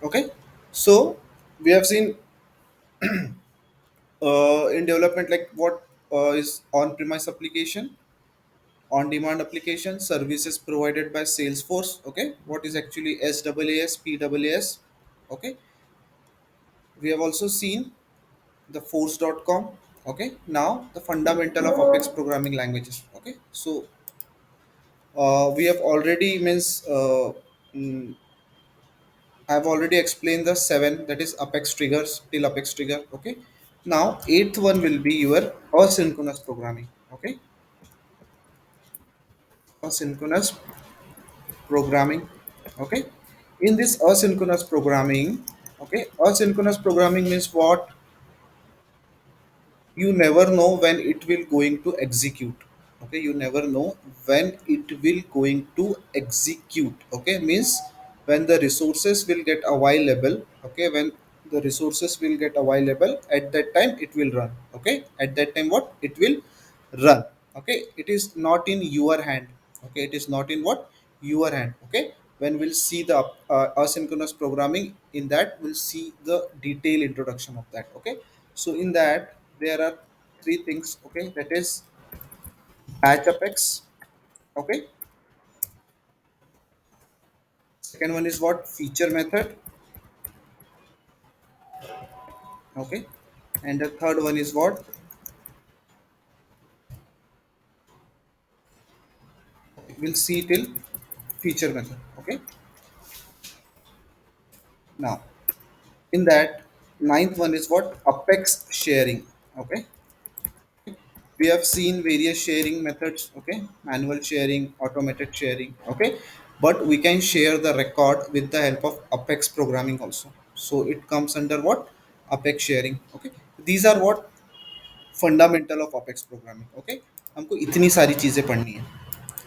Okay, so we have seen in development like what is on-premise application, on-demand application, services provided by Salesforce. Okay, what is actually SaaS, PaaS. Okay, we have also seen the force.com. Okay, now the fundamental of Apex programming languages. Okay, so we have already means mm, I've already explained the seven, that is Apex triggers till Apex trigger. Okay, now eighth one will be your asynchronous programming. Okay, asynchronous programming. Okay, in this asynchronous programming, okay, asynchronous programming means what? You never know when it will going to execute. Okay, you never know when it will going to execute. Okay, means when the resources will get available. Okay, when the resources will get available, at that time it will run. Okay, at that time what it will run. Okay, it is not in your hand. Okay, it is not in what your hand. Okay, when we'll see the asynchronous programming, in that we'll see the detailed introduction of that. Okay, so in that there are three things. Okay, that is batch apex. Okay, second one is what feature method. Okay, and the third one is what we'll see till feature method. Okay, now in that ninth one is what apex sharing. Okay, we have seen various sharing methods. Okay, manual sharing, automated sharing. Okay, but we can share the record with the help of apex programming also, so it comes under what apex sharing. Okay, these are what fundamental of apex programming. Okay, हमको इतनी सारी चीज़ें पढ़नी है.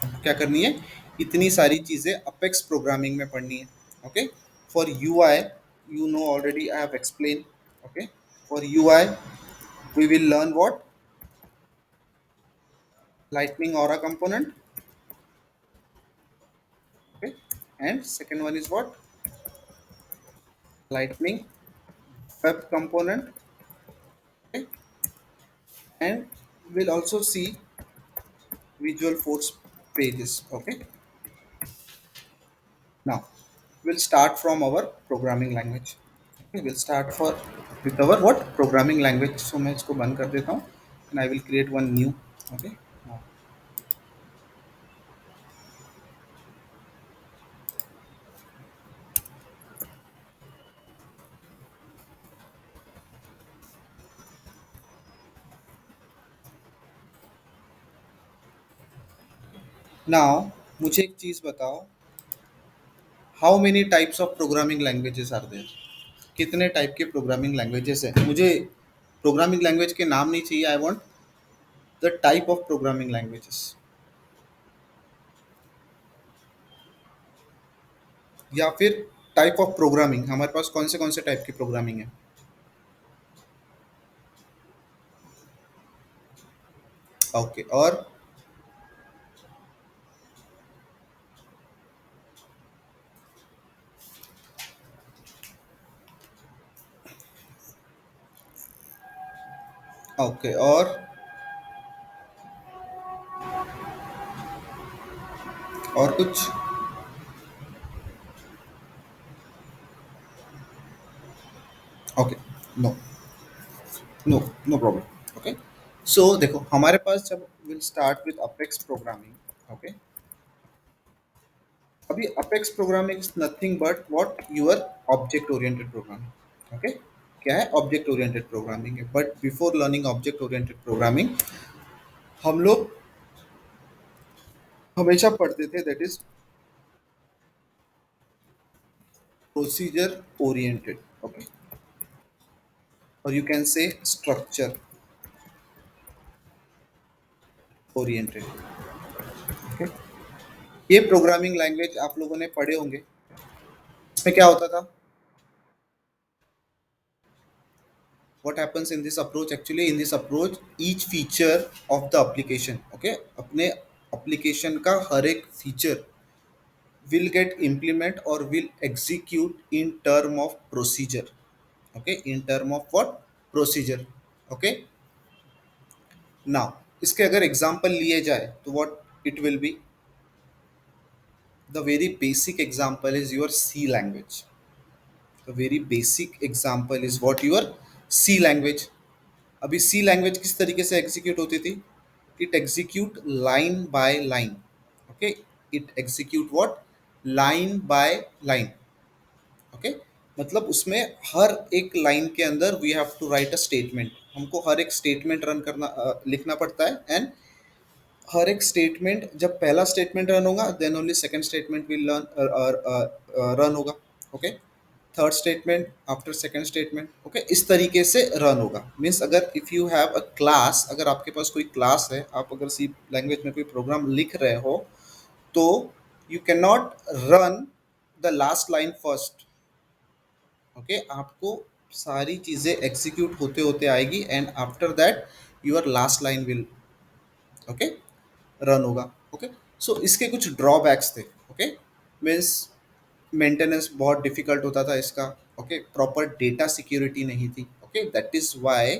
हमको क्या करनी है? इतनी सारी चीज़ें अपेक्स प्रोग्रामिंग में पढ़नी है. Okay, for you I, you know already I have explained. Okay, for UI we will learn what lightning aura component. Okay, and second one is what lightning web component. Okay, and we'll also see visual force pages. Okay, now we'll start from our programming language. Okay, we'll start for with our what programming language. So मैं इसको बंद कर देता हूँ and I will create one new. Okay, now मुझे एक चीज़ बताओ, how many types of programming languages are there? कितने टाइप के प्रोग्रामिंग लैंग्वेजेस हैं? मुझे प्रोग्रामिंग लैंग्वेज के नाम नहीं चाहिए, I want the type of programming languages. या फिर टाइप ऑफ प्रोग्रामिंग, हमारे पास कौन से टाइप की प्रोग्रामिंग है? ओके, और ओके, और कुछ? Okay, no, no, no problem. Okay, so देखो हमारे पास जब will start with Apex programming. Okay, अभी Apex programming is nothing but what your object oriented programming. Okay, क्या है? ऑब्जेक्ट ओरिएंटेड प्रोग्रामिंग है. But before learning object oriented programming, हम लोग हमेशा पढ़ते थे that is procedure oriented. Okay, और you can say structure oriented. Okay, ये प्रोग्रामिंग लैंग्वेज आप लोगों ने पढ़े होंगे. इसमें क्या होता था? what happens in this approach? Actually in this approach each feature of the application, okay, अपने application का हर एक feature will get implement or will execute in term of procedure. Okay, in term of what? Procedure. Okay, now इसके अगर example लिए जाए तो what it will be? The very basic example is your C language. The very basic example is what your C language. अभी सी language किस तरीके से execute होती थी? It execute line by line. Okay, it execute what? Line by line. Okay, मतलब उसमें हर एक लाइन के अंदर we have to write a statement. हमको हर एक स्टेटमेंट रन करना लिखना पड़ता है. एंड हर एक स्टेटमेंट, जब पहला स्टेटमेंट रन होगा then only second statement will run होगा. Okay, third statement after second statement. Okay, इस तरीके से रन होगा. मीन्स अगर if you have a class, अगर आपके पास कोई क्लास है, आप अगर सी लैंग्वेज में कोई प्रोग्राम लिख रहे हो, तो you can not run the last line first. Okay, आपको सारी चीजें एग्जीक्यूट होते होते आएगी and after that your last line will okay run होगा. ओके, सो इसके कुछ ड्रॉबैक्स थे. ओके, मीन्स मेंटेनेंस बहुत डिफिकल्ट होता था इसका. ओके, प्रॉपर डेटा सिक्योरिटी नहीं थी. Okay, that is why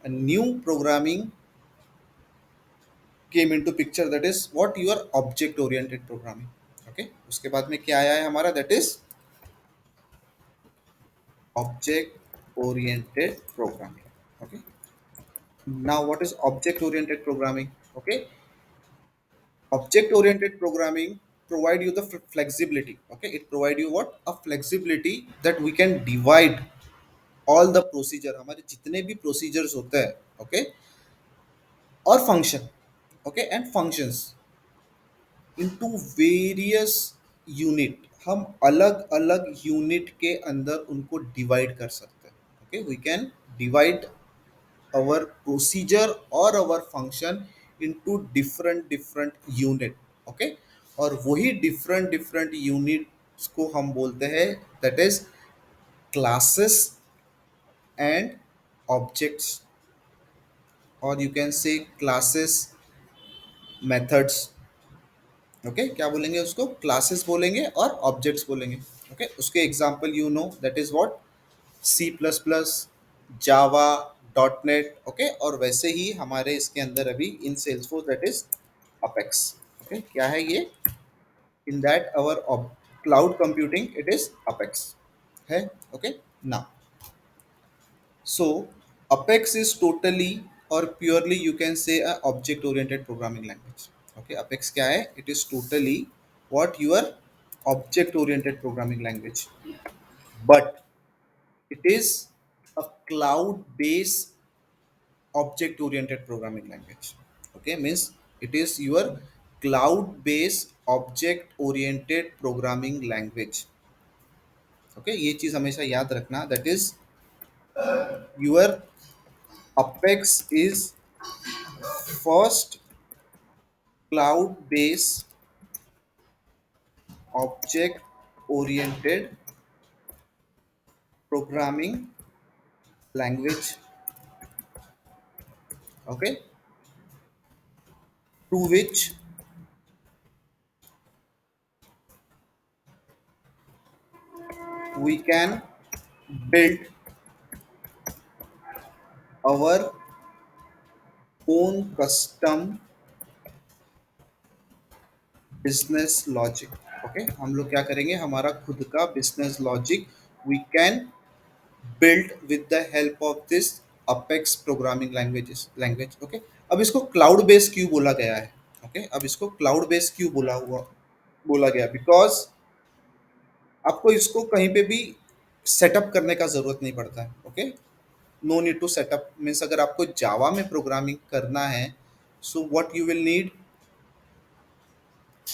a new programming came into picture, that is what your object oriented programming. Okay, उसके बाद में क्या आया है हमारा? that is object oriented programming. Okay, now what is object oriented programming? Okay, object oriented programming provide you the flexibility. Okay, it provide you what? A flexibility that we can divide all the procedure, हमारे जितने भी procedures होते हैं. Okay, और function. Okay, and functions into various unit. हम अलग अलग unit के अंदर उनको डिवाइड कर सकते हैं. Okay, we can divide our procedure or our function into different different unit. Okay, और वही different different units को हम बोलते हैं that is classes and objects, or you can say classes methods. Okay, क्या बोलेंगे उसको? क्लासेस बोलेंगे और ऑब्जेक्ट्स बोलेंगे. ओके, उसके example you know, that is what? C plus plus, Java, dot net. Okay, और वैसे ही हमारे इसके अंदर अभी in Salesforce that is Apex. Okay, क्या है ये? In that our cloud computing it is Apex है. Okay, now so Apex is totally or purely you can say a object oriented programming language. Okay, Apex क्या है? It is totally what your object oriented programming language, but it is a cloud based object oriented programming language. Okay, means it is your cloud based object oriented programming language. Okay, ये चीज हमेशा याद रखना, that is your Apex is first cloud based object oriented programming language. Okay, through which we can build our own custom business logic. Okay, हम लोग क्या करेंगे? हमारा खुद का business logic we can build with the help of this Apex programming language. Okay, अब इसको cloud based क्यों बोला गया है? Okay, अब इसको cloud based क्यों बोला गया? बिकॉज आपको इसको कहीं पे भी सेटअप करने का जरूरत नहीं पड़ता है. Okay, no need to setup. Means अगर आपको जावा में प्रोग्रामिंग करना है, so what you will need?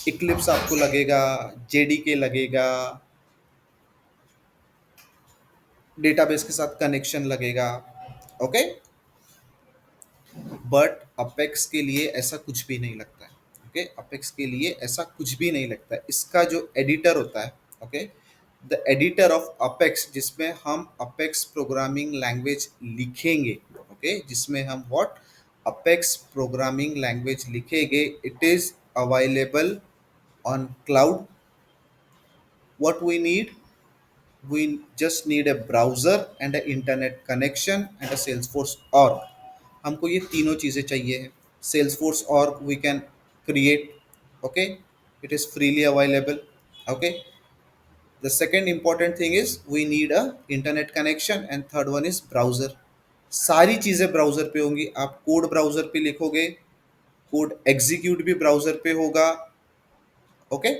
Eclipse आपको लगेगा, जेडीके लगेगा, डेटाबेस के साथ कनेक्शन लगेगा. ओके, बट अपेक्स के लिए ऐसा कुछ भी नहीं लगता है. ओके, अपेक्स के लिए ऐसा कुछ भी नहीं लगता है. इसका जो एडिटर होता है, okay, the editor of apex, जिसमें हम अपेक्स प्रोग्रामिंग लैंग्वेज लिखेंगे. ओके, जिसमें हम व्हाट? अपेक्स प्रोग्रामिंग लैंग्वेज लिखेंगे. It is available on cloud. What we just need a browser and an internet connection and a Salesforce org. हमको ये तीनों चीज़ें चाहिए है. Salesforce org we can create. Okay, it is freely available. Okay, the second important thing is we need a internet connection and third one is browser. सारी चीज़ें browser पे होंगी. आप कोड ब्राउज़र पे लिखोगे, कोड एग्जीक्यूट भी browser पे होगा. ओके,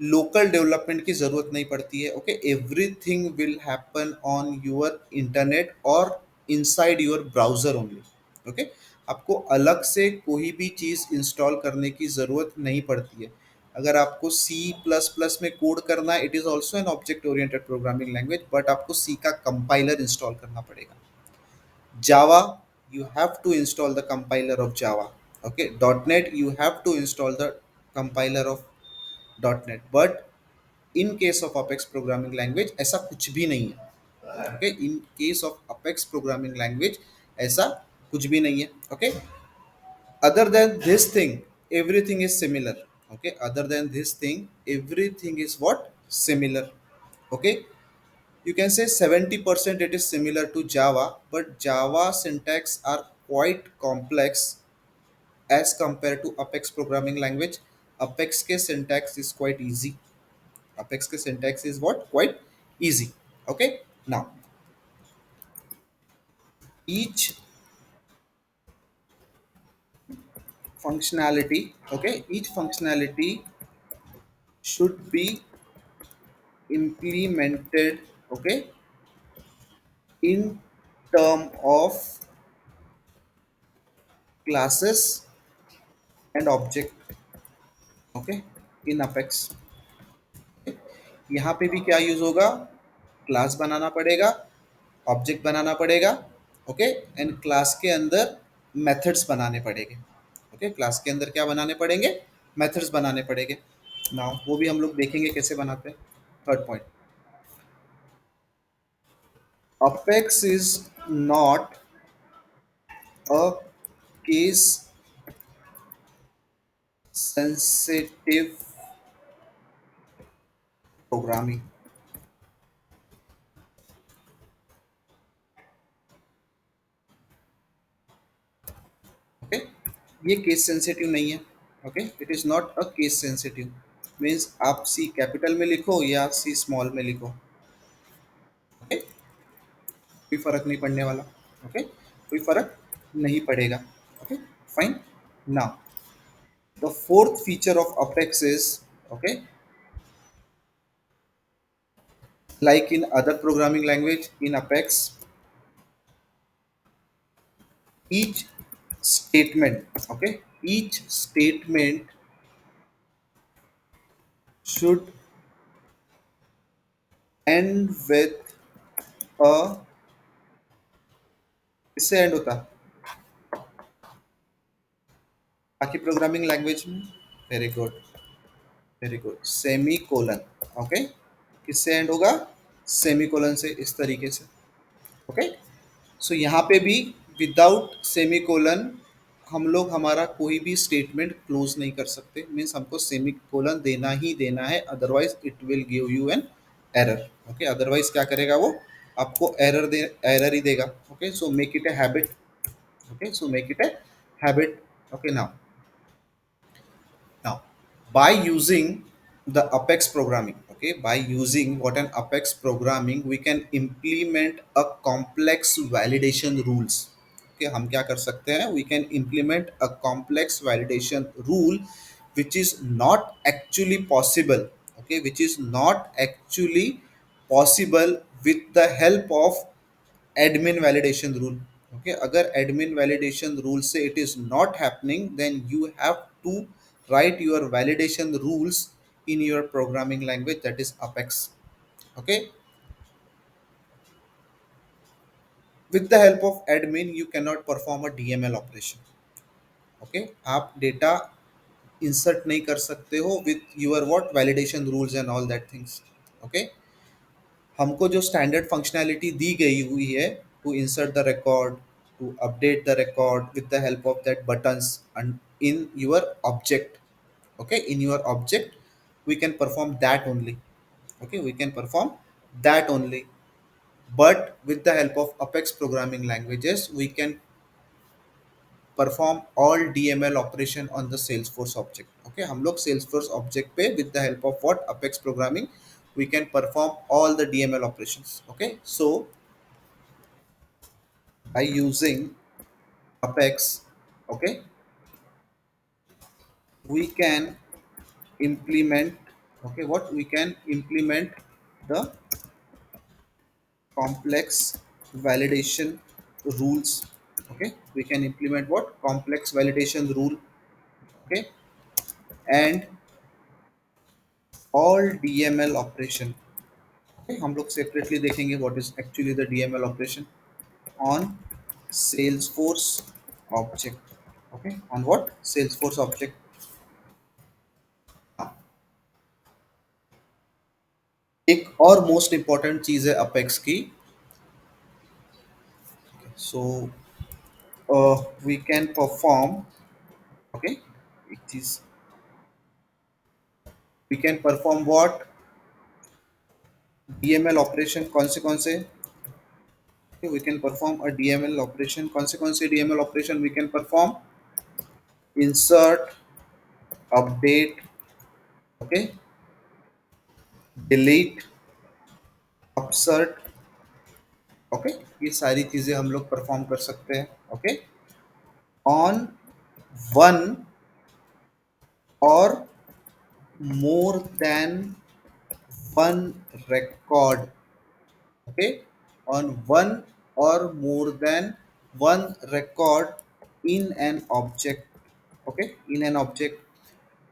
लोकल डेवलपमेंट की जरूरत नहीं पड़ती है. Okay, everything will happen on your internet और inside your browser only. Okay, आपको अलग से कोई भी चीज़ इंस्टॉल करने की ज़रूरत नहीं पड़ती है. अगर आपको सी प्लस प्लस में कोड करना है, it is also an object oriented programming language, but आपको सी का कंपाइलर इंस्टॉल करना पड़ेगा. Java, you have to install the compiler of Java. Okay, .NET, you have to install the compiler of .NET. But in case of Apex programming language, ऐसा कुछ भी नहीं है. Okay, in case of Apex programming language, ऐसा कुछ भी नहीं है. Okay, other than this thing, everything is similar. Okay, other than this thing, everything is what? Similar. Okay, you can say 70% it is similar to Java, but Java syntax are quite complex as compared to Apex programming language. Apex ke syntax is quite easy. Apex ke syntax is what? Quite easy. Okay. Now, each functionality, okay, each functionality should be implemented, okay, in term of classes and object, okay, in Apex. यहाँ पे भी क्या use होगा? Class बनाना पड़ेगा, object बनाना पड़ेगा. Okay, and class के अंदर methods बनाने पड़ेंगे. ओके, क्लास के अंदर क्या बनाने पड़ेंगे? मेथड्स बनाने पड़ेंगे. नाउ वो भी हम लोग देखेंगे कैसे बनाते हैं. Third point, apex is not a case sensitive programming. Okay, ये केस सेंसिटिव नहीं है. Okay, it is not a case sensitive. Means आप सी कैपिटल में लिखो या सी स्मॉल में लिखो, ओके, कोई फर्क नहीं पड़ने वाला. ओके, कोई फर्क नहीं पड़ेगा. Okay, fine. Now the fourth feature of apex is, okay, like in other programming language, in Apex, each statement, okay, each statement should end with a, इससे एंड होता बाकी प्रोग्रामिंग लैंग्वेज में. Very good, very good. Semi colon. Okay, किससे and होगा? Semi colon से, इस तरीके से. ओके, सो यहाँ पे भी विदाउट सेमी कोलन हम लोग हमारा कोई भी स्टेटमेंट क्लोज नहीं कर सकते. मीन्स हमको सेमी कोलन देना ही देना है, otherwise it will give you an error. Okay, otherwise क्या करेगा वो? आपको एरर ही देगा. Okay, so make it a habit. Okay, so make it a habit. Okay, now, by using the Apex programming, okay, by using what an Apex programming, we can implement a complex validation rules. Okay, हम क्या कर सकते हैं? We can implement a complex validation rule which is not actually possible. Okay, which is not actually possible with the help of admin validation rule. Okay, अगर admin validation rule से it is not happening, then you have to write your validation rules in your programming language, that is Apex. Okay, with the help of admin you cannot perform a DML operation. Okay, आप data insert नहीं कर सकते हो with your what validation rules and all that things. Okay, हमको जो standard functionality दी गई हुई है, to insert the record, to update the record with the help of that buttons in your object. Okay, in your object we can perform that only. Okay, we can perform that only. But with the help of Apex programming languages, we can perform all DML operation on the Salesforce object. Okay, हम लोग Salesforce object पे with the help of what Apex programming we can perform all the DML operations. Okay, so by using Apex, okay, we can implement, okay, what we can implement the complex validation rules. Okay, we can implement what complex validation rule. Okay, and all DML operation. Okay, हम लोग separately देखेंगे what is actually the DML operation on Salesforce object. Okay, on what Salesforce object. हाँ, एक और most important चीज है apex की. So we can perform, okay, it is, we can perform what DML operation कौन से. Okay, we can perform a DML operation कौन से DML operation we can perform. Insert, update, okay, delete, upsert. Okay, ये सारी चीजें हम लोग perform कर सकते हैं. ओके, ऑन वन और more than one record. Okay, on one or more than one record in an object. Okay, in an object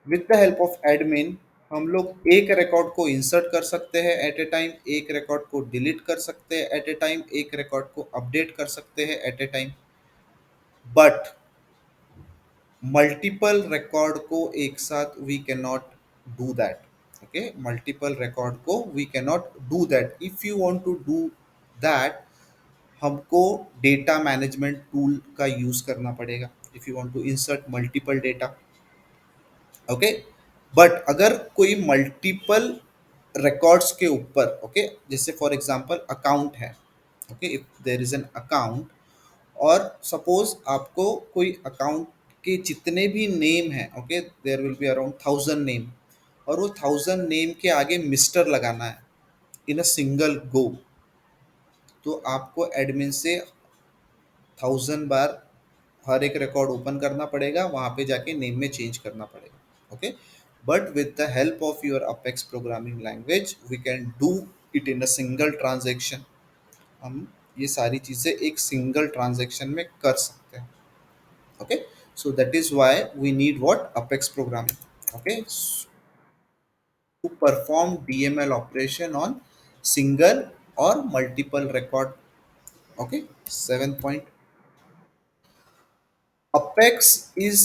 with the help of admin हम लोग एक रिकॉर्ड को इंसर्ट कर सकते हैं एट ए टाइम, एक record को डिलीट कर सकते हैं एट ए टाइम, एक रिकॉर्ड को अपडेट कर सकते हैं at a time. But multiple record को एक साथ we can not do that. Okay, multiple record को we can not do that. If you want to do that, हमको डेटा मैनेजमेंट टूल का यूज करना पड़ेगा if you want to insert multiple data. Okay, but अगर कोई multiple records के ऊपर, okay, जैसे फॉर एग्जांपल अकाउंट है. Okay, if there is an account और सपोज आपको कोई अकाउंट के जितने भी नेम हैं, okay, there will be around 1000 name, और वो 1000 नेम के आगे मिस्टर लगाना है इन अ सिंगल गो. तो आपको एडमिन से 1000 बार हर एक रिकॉर्ड ओपन करना पड़ेगा, वहां पे जाके नेम में चेंज करना पड़ेगा. Okay, but with the help of your Apex programming language we can do it in a single transaction. हम ये सारी चीजें एक सिंगल ट्रांजेक्शन में कर सकते हैं. Okay, so that is why we need what apex programming. Okay, to perform DML operation on single or multiple record. Okay, 7 point. Apex is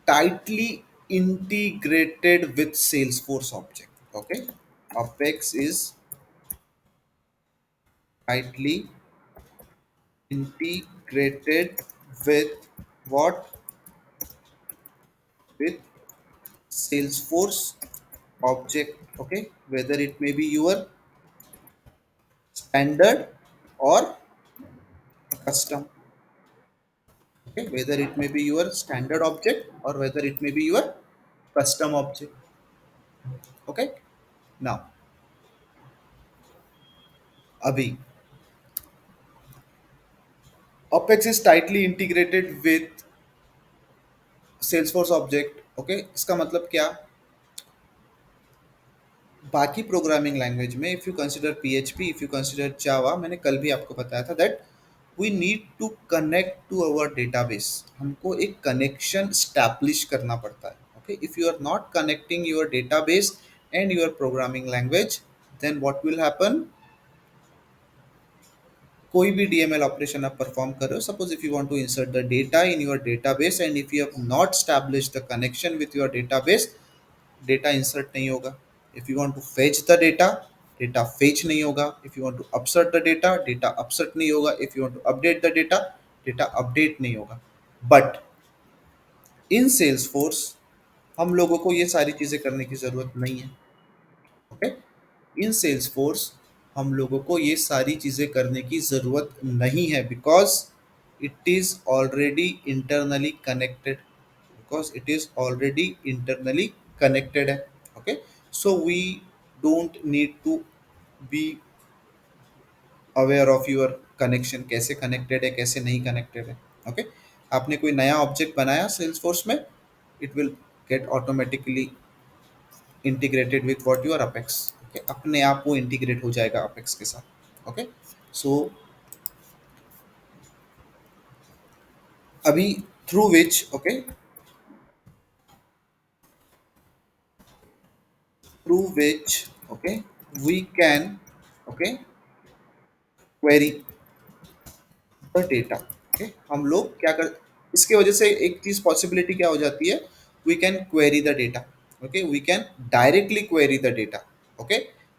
tightly integrated with Salesforce object. Okay, Apex is tightly integrated with what, with Salesforce object. Okay, whether it may be your standard or custom. Okay, whether it may be your standard object or whether it may be your custom object. Okay, now abhi Apex is tightly integrated with Salesforce object. Okay, इसका मतलब क्या. बाकी programming language में if you consider PHP, if you consider Java, मैंने कल भी आपको बताया था that we need to connect to our database. हमको एक कनेक्शन स्टैब्लिश करना पड़ता है. Okay, if you are not connecting your database and your programming language, then what will happen. कोई भी DML ऑपरेशन आप परफॉर्म कर रहे हो, suppose if you want to insert the data in your database and if you have not establish the connection with your database, data insert नहीं होगा. If you want to fetch the data, data fetch नहीं होगा. If you want to upsert the data, data upsert नहीं होगा. If you want to update the data, data update नहीं होगा. But in Salesforce हम लोगों को ये सारी चीज़ें करने की ज़रूरत नहीं है. ओके, इन सेल्सफोर्स हम लोगों को ये सारी चीज़ें करने की ज़रूरत नहीं है, because it is already internally connected, because it is already internally connected है। Okay, so we don't need to be aware of your connection, कैसे कनेक्टेड है कैसे नहीं कनेक्टेड है। ओके, आपने कोई नया ऑब्जेक्ट बनाया सेल्सफोर्स में, it will get automatically integrated with what your apex. Okay, अपने आप वो इंटीग्रेट हो जाएगा अपेक्स के साथ। ओके, सो अभी through which, okay, through which, okay, we can, okay, query the data. Okay, हम लोग क्या कर, इसके वजह से एक चीज पॉसिबिलिटी क्या हो जाती है, we can query the data. Okay, we can directly query the data. Okay,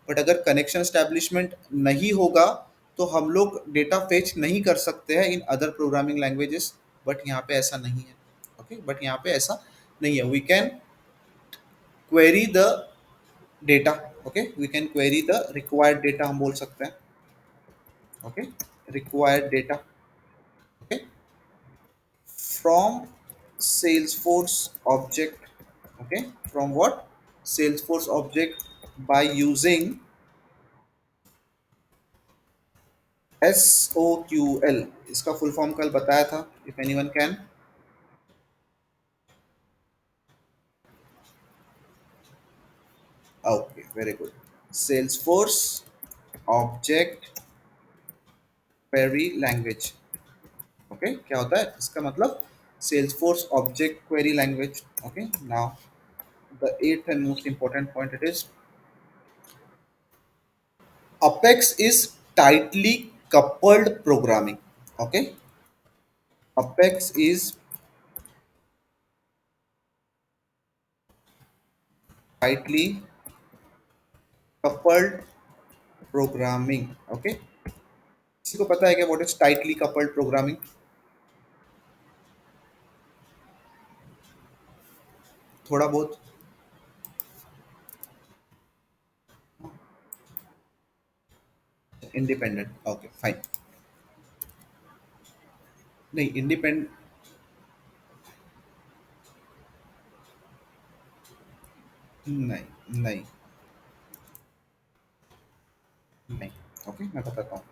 but अगर कनेक्शन स्टैब्लिशमेंट नहीं होगा तो हम लोग डेटा फेच नहीं कर सकते हैं in other programming languages, but यहाँ पे ऐसा नहीं है। ओके, बट यहाँ पे ऐसा नहीं है, we can query the data. Okay, we can query the required data, हम बोल सकते हैं। Okay, required data, okay, from Salesforce object, okay, from what, Salesforce object, by using SOQL। इसका फुल फॉर्म कल बताया था, if anyone can. Okay, very good. Salesforce object query language. Okay, क्या होता है इसका मतलब, Salesforce object query language. Okay, now the eighth and most important point, it is Apex is tightly coupled programming. Okay, Apex is tightly coupled programming। Okay, किसी को पता है क्या what is tightly coupled programming? थोड़ा बहुत independent. Okay, fine. नहीं इंडिपेंड, नहीं नहीं नहीं। ओके, मैं बताता हूँ।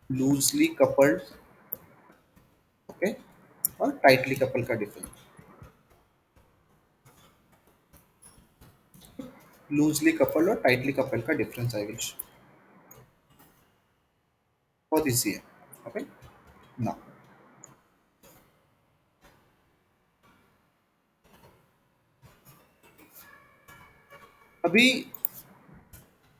लूजली कपल्ड, ओके, और टाइटली कपल का डिफरेंस। लूजली कपल्ड और टाइटली कपल का डिफरेंस आई विश, बहुत इजी है। ओके, ना, अभी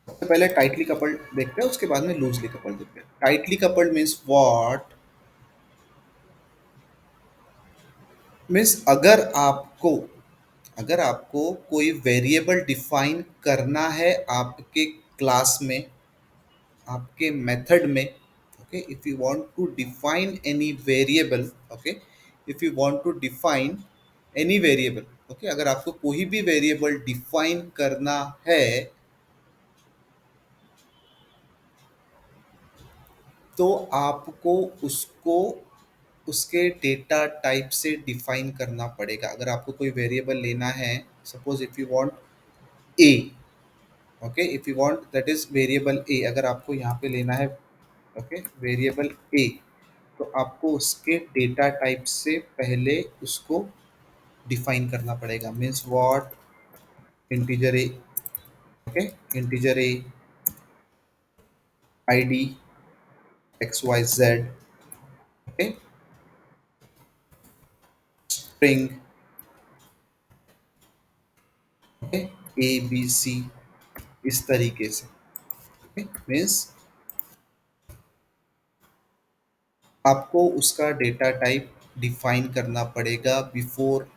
सबसे पहले टाइटली कपल्ड देखते हैं, उसके बाद में लूजली कपल्ड देखते हैं। Tightly coupled means what, means अगर आपको कोई वेरिएबल डिफाइन करना है आपके क्लास में, आपके मेथड में। Okay, if you want to define any variable, okay, if you want to define any variable, okay, अगर आपको कोई भी वेरिएबल डिफाइन करना है तो आपको उसको उसके डेटा टाइप से डिफाइन करना पड़ेगा। अगर आपको कोई वेरिएबल लेना है, suppose if you want A, okay, if you want that is variable A, अगर आपको यहाँ पे लेना है, ओके, वेरिएबल ए, तो आपको उसके डेटा टाइप से पहले उसको डिफाइन करना पड़ेगा। Means what, integer A, okay, integer A, ID X Y Z, okay, string, okay, A B C, इस तरीके से। ओके, मीन्स आपको उसका डेटा टाइप डिफाइन करना पड़ेगा बिफोर,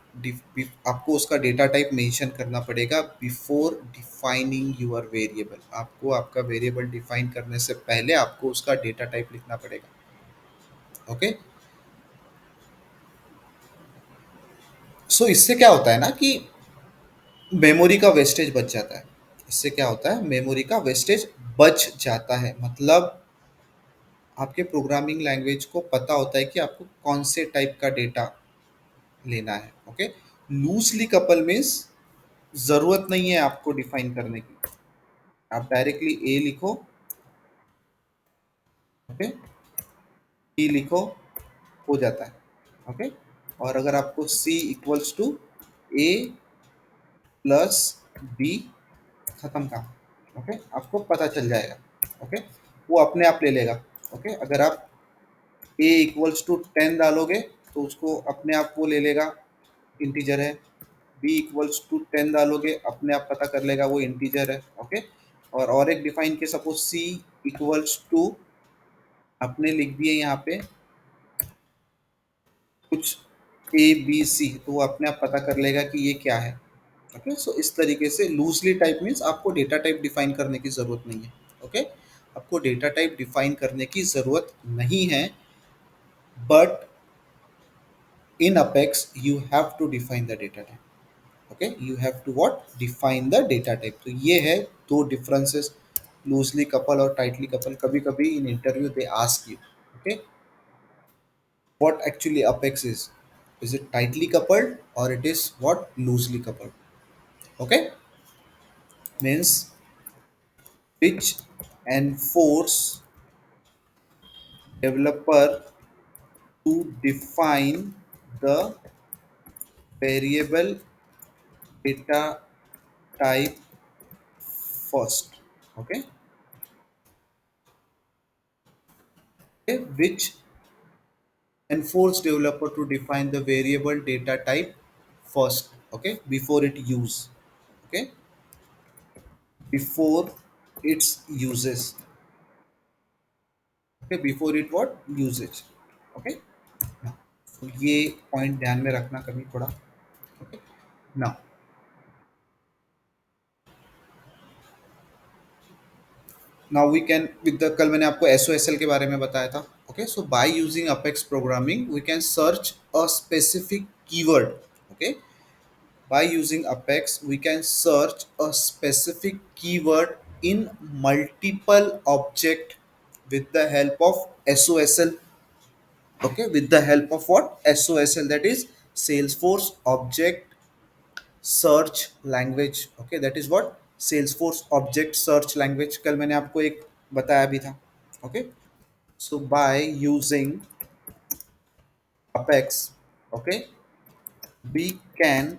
आपको उसका डेटा टाइप मेंशन करना पड़ेगा बिफोर डिफाइनिंग यूर वेरिएबल। आपको आपका वेरिएबल डिफाइन करने से पहले आपको उसका डेटा टाइप लिखना पड़ेगा। ओके, सो इससे क्या होता है ना कि मेमोरी का वेस्टेज बच जाता है। इससे क्या होता है, मेमोरी का वेस्टेज बच जाता है। मतलब आपके प्रोग्रामिंग लैंग्वेज को पता होता है कि आपको कौन से टाइप का डेटा लेना है। ओके, लूजली कपल मीन्स जरूरत नहीं है आपको डिफाइन करने की, आप डायरेक्टली ए लिखो, ओके, बी लिखो, हो जाता है। ओके, और अगर आपको C equals to A plus B, खत्म काम। ओके, आपको पता चल जाएगा। ओके, वो अपने आप ले लेगा। ओके, अगर आप ए इक्वल्स टू 10 डालोगे तो उसको अपने आप वो ले लेगा, इंटीजर है। बी इक्वल्स टू 10 डालोगे, अपने आप पता कर लेगा वो इंटीजर है। ओके, और एक डिफाइन के सपोज सी इक्वल्स टू, आपने लिख दिए यहाँ पे कुछ ए बी सी, तो वो अपने आप पता कर लेगा कि ये क्या है। ओके, सो इस तरीके से लूजली टाइप मीन्स आपको डेटा टाइप डिफाइन करने की ज़रूरत नहीं है। ओके, आपको डेटा टाइप डिफाइन करने की ज़रूरत नहीं है, but in Apex you have to define the data type. Okay, you have to what, define the data type. तो ये है दो डिफरेंसेस, लूजली कपल और टाइटली कपल। कभी कभी in interview they ask you, okay, what actually apex is it tightly coupled or it is what, loosely coupled? Okay, means which enforce developer to define the variable data type first. Okay, okay, which enforce developer to define the variable data type first, okay, before it use, okay, before its uses, okay, before it what, usage। okay, तो ये point ध्यान में रखना कभी थोड़ा। Okay, now now we can with the, कल मैंने आपको एसओएसएल के बारे में बताया था। Okay, so by using Apex programming we can search a specific keyword. Okay, by using apex we can search a specific keyword in multiple object with the help of SOSL। okay, with the help of what, SOSL, that is Salesforce Object search language. Okay, that is what, Salesforce object search language, कल मैंने आपको एक बताया भी था। Okay, so by using Apex, okay, we can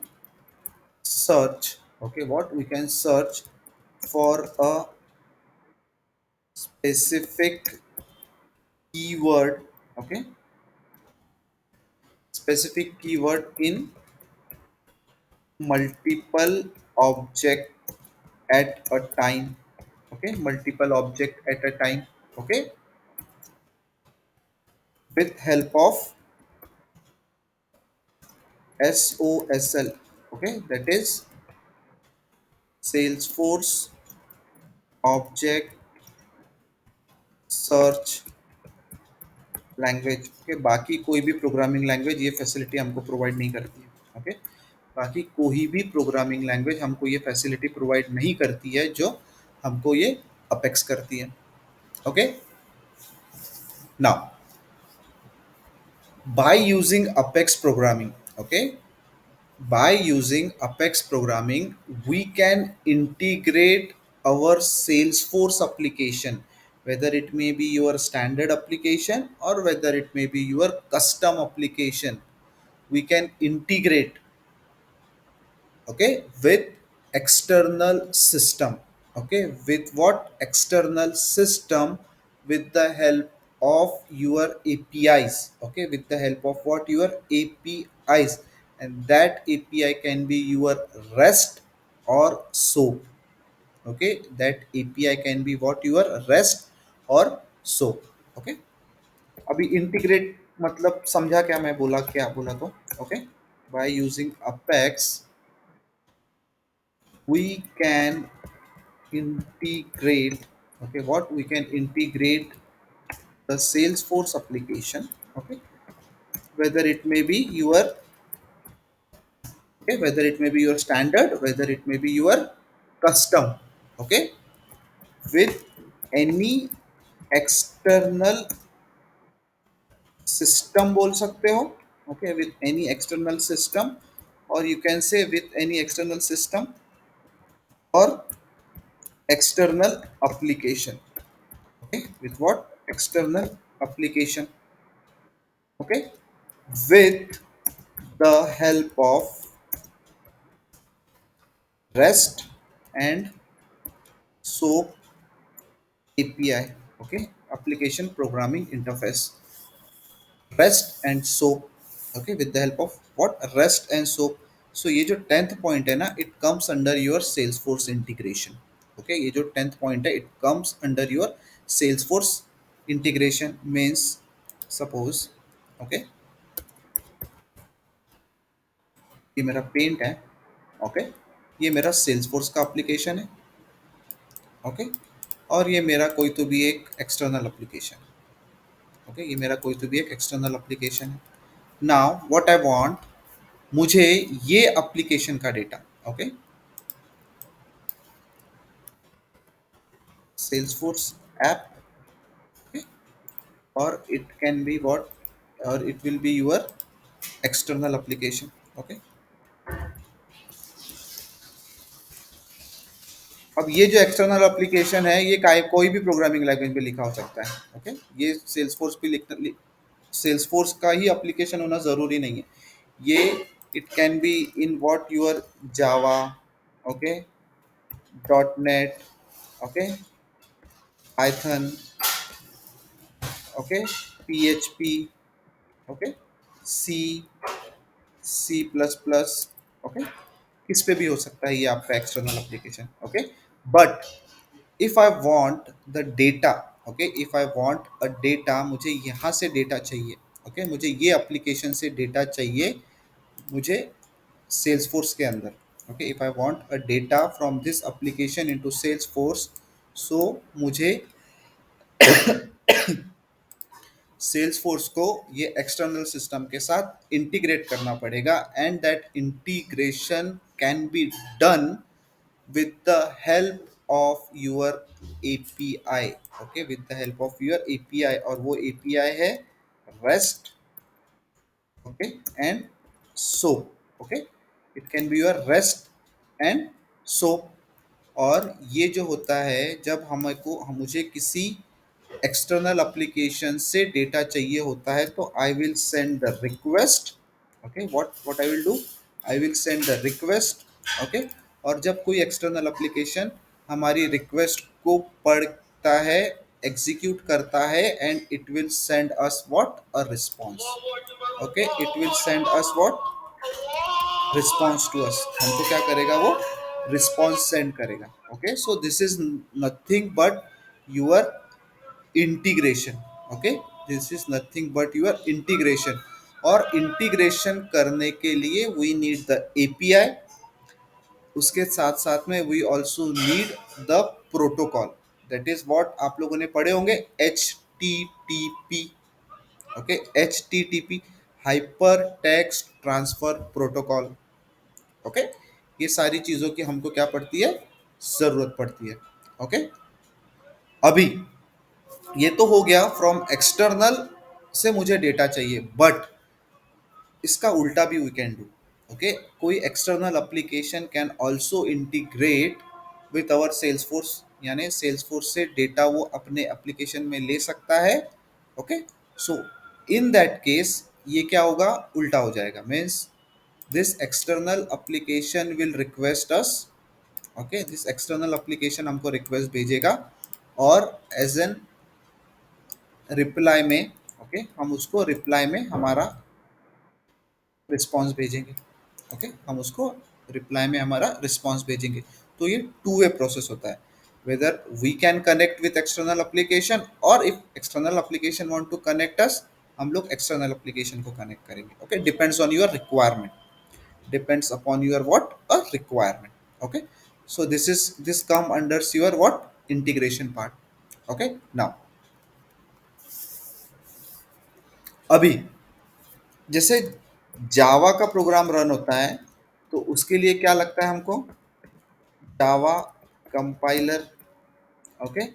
search, okay, what we can search for a specific keyword, okay, specific keyword in multiple object at a time, okay, multiple object at a time, okay, with help of SOSL, okay, that is Salesforce Object Search language. Okay, बाकी कोई भी programming language ये facility हमको provide नहीं करती है। Okay, बाकी कोई भी प्रोग्रामिंग लैंग्वेज हमको ये फैसिलिटी प्रोवाइड नहीं करती है जो हमको ये अपेक्स करती है। Okay, now bye using Apex programming, okay, by using apex programming we can integrate our Salesforce application, whether it may be your standard application or whether it may be your custom application, we can integrate, okay, with external system, okay, with what, external system, with the help of your APIs, okay, with the help of what, your APIs, and that API can be your REST or SOAP। okay, that API can be what, your REST or SOAP। okay, अभी integrate मतलब समझा क्या मैं बोला, क्या बोला तो, okay, bye using apex we can integrate, okay, what, we can integrate the Salesforce application, okay, whether it may be your, okay, whether it may be your standard, whether it may be your custom, okay, with any external system बोल सकते हो, okay, with any external system, और you can say with any external system और external application, okay, with what external application, okay, with the help of REST and SOAP API, okay, application programming interface, REST and SOAP, okay, with the help of what, REST and SOAP. So ये जो 10th point है ना, it comes under your Salesforce integration, okay, ये जो 10th point है, it comes under your Salesforce integration. Means suppose, okay, ये मेरा paint है, ओके, ये मेरा सेल्सफोर्स का एप्लीकेशन है, ओके, और ये मेरा कोई तो भी एक एक्सटर्नल एप्लीकेशन, ओके, ये मेरा कोई तो भी एक एक्सटर्नल एप्लीकेशन है. नाउ व्हाट आई वांट, मुझे ये एप्लीकेशन का data, okay, Salesforce app, okay, और इट कैन बी व्हाट, और it will be your external application, okay. अब ये जो एक्सटर्नल एप्लीकेशन है, ये कोई भी प्रोग्रामिंग लैंग्वेज में लिखा हो सकता है, ओके, ये सेल्सफोर्स पे लिखना, सेल्सफोर्स का ही एप्लीकेशन होना ज़रूरी नहीं है ये. It can be in what your Java, okay, dot net, okay, Python, okay, PHP, okay, C, C plus plus, okay, किस पे भी हो सकता है ये आपका external application, okay. But if I want the data, okay, if I want a data, मुझे यहाँ से डेटा चाहिए, ओके, मुझे ये एप्लीकेशन से डेटा चाहिए, मुझे सेल्सफोर्स के अंदर, okay, if I want a data from this application into Salesforce, so मुझे सेल्सफोर्स को ये एक्सटर्नल सिस्टम के साथ इंटीग्रेट करना पड़ेगा, and that integration can be done with the help of your API, okay, with the help of your API, और वो API है REST, okay, and SOAP, okay, it can be your REST and SOAP. और ये जो होता है, जब मुझे किसी एक्सटर्नल एप्लीकेशन से डेटा चाहिए होता है, तो I will send the request, okay, what I will do, I will send the request, okay, और जब कोई एक्सटर्नल एप्लीकेशन हमारी रिक्वेस्ट को पढ़ता है, एग्जीक्यूट करता है, and it will send us what, a response, okay, it will send us what, response to us, हमको क्या करेगा वो, रिस्पॉन्स सेंड करेगा, okay. So this is nothing but your integration, okay, this is nothing but your integration. और integration करने के लिए we need the API, उसके साथ साथ में we also need the protocol, that is what आप लोगों ने पढ़े होंगे, HTTP, okay, HTTP, hyper text transfer protocol, okay. ये सारी चीज़ों की हमको क्या पड़ती है, ज़रूरत पड़ती है, ओके. अभी ये तो हो गया फ्रॉम एक्सटर्नल से मुझे डेटा चाहिए, बट इसका उल्टा भी वी कैन डू, ओके. कोई external application can also integrate with our Salesforce, यानी सेल्सफोर्स से डेटा वो अपने एप्लीकेशन में ले सकता है, okay. So in that case ये क्या होगा, उल्टा हो जाएगा. Means this external application will request us, okay, this external application हमको रिक्वेस्ट भेजेगा, और एज एन रिप्लाई में, ओके, हम उसको रिप्लाई में हमारा रिस्पॉन्स भेजेंगे, ओके, हम उसको रिप्लाई में हमारा रिस्पॉन्स भेजेंगे. तो ये टू वे प्रोसेस होता है, whether we can connect with external application, और if external application want to connect us, हम लोग एक्सटर्नल एप्लीकेशन को कनेक्ट करेंगे, okay. Depends on your requirement, depends upon your what, a requirement, okay. So this come under your what, integration part, okay. Now अभी जैसे जावा का program run होता है, तो उसके लिए क्या लगता है हमको, जावा कंपाइलर, ओके,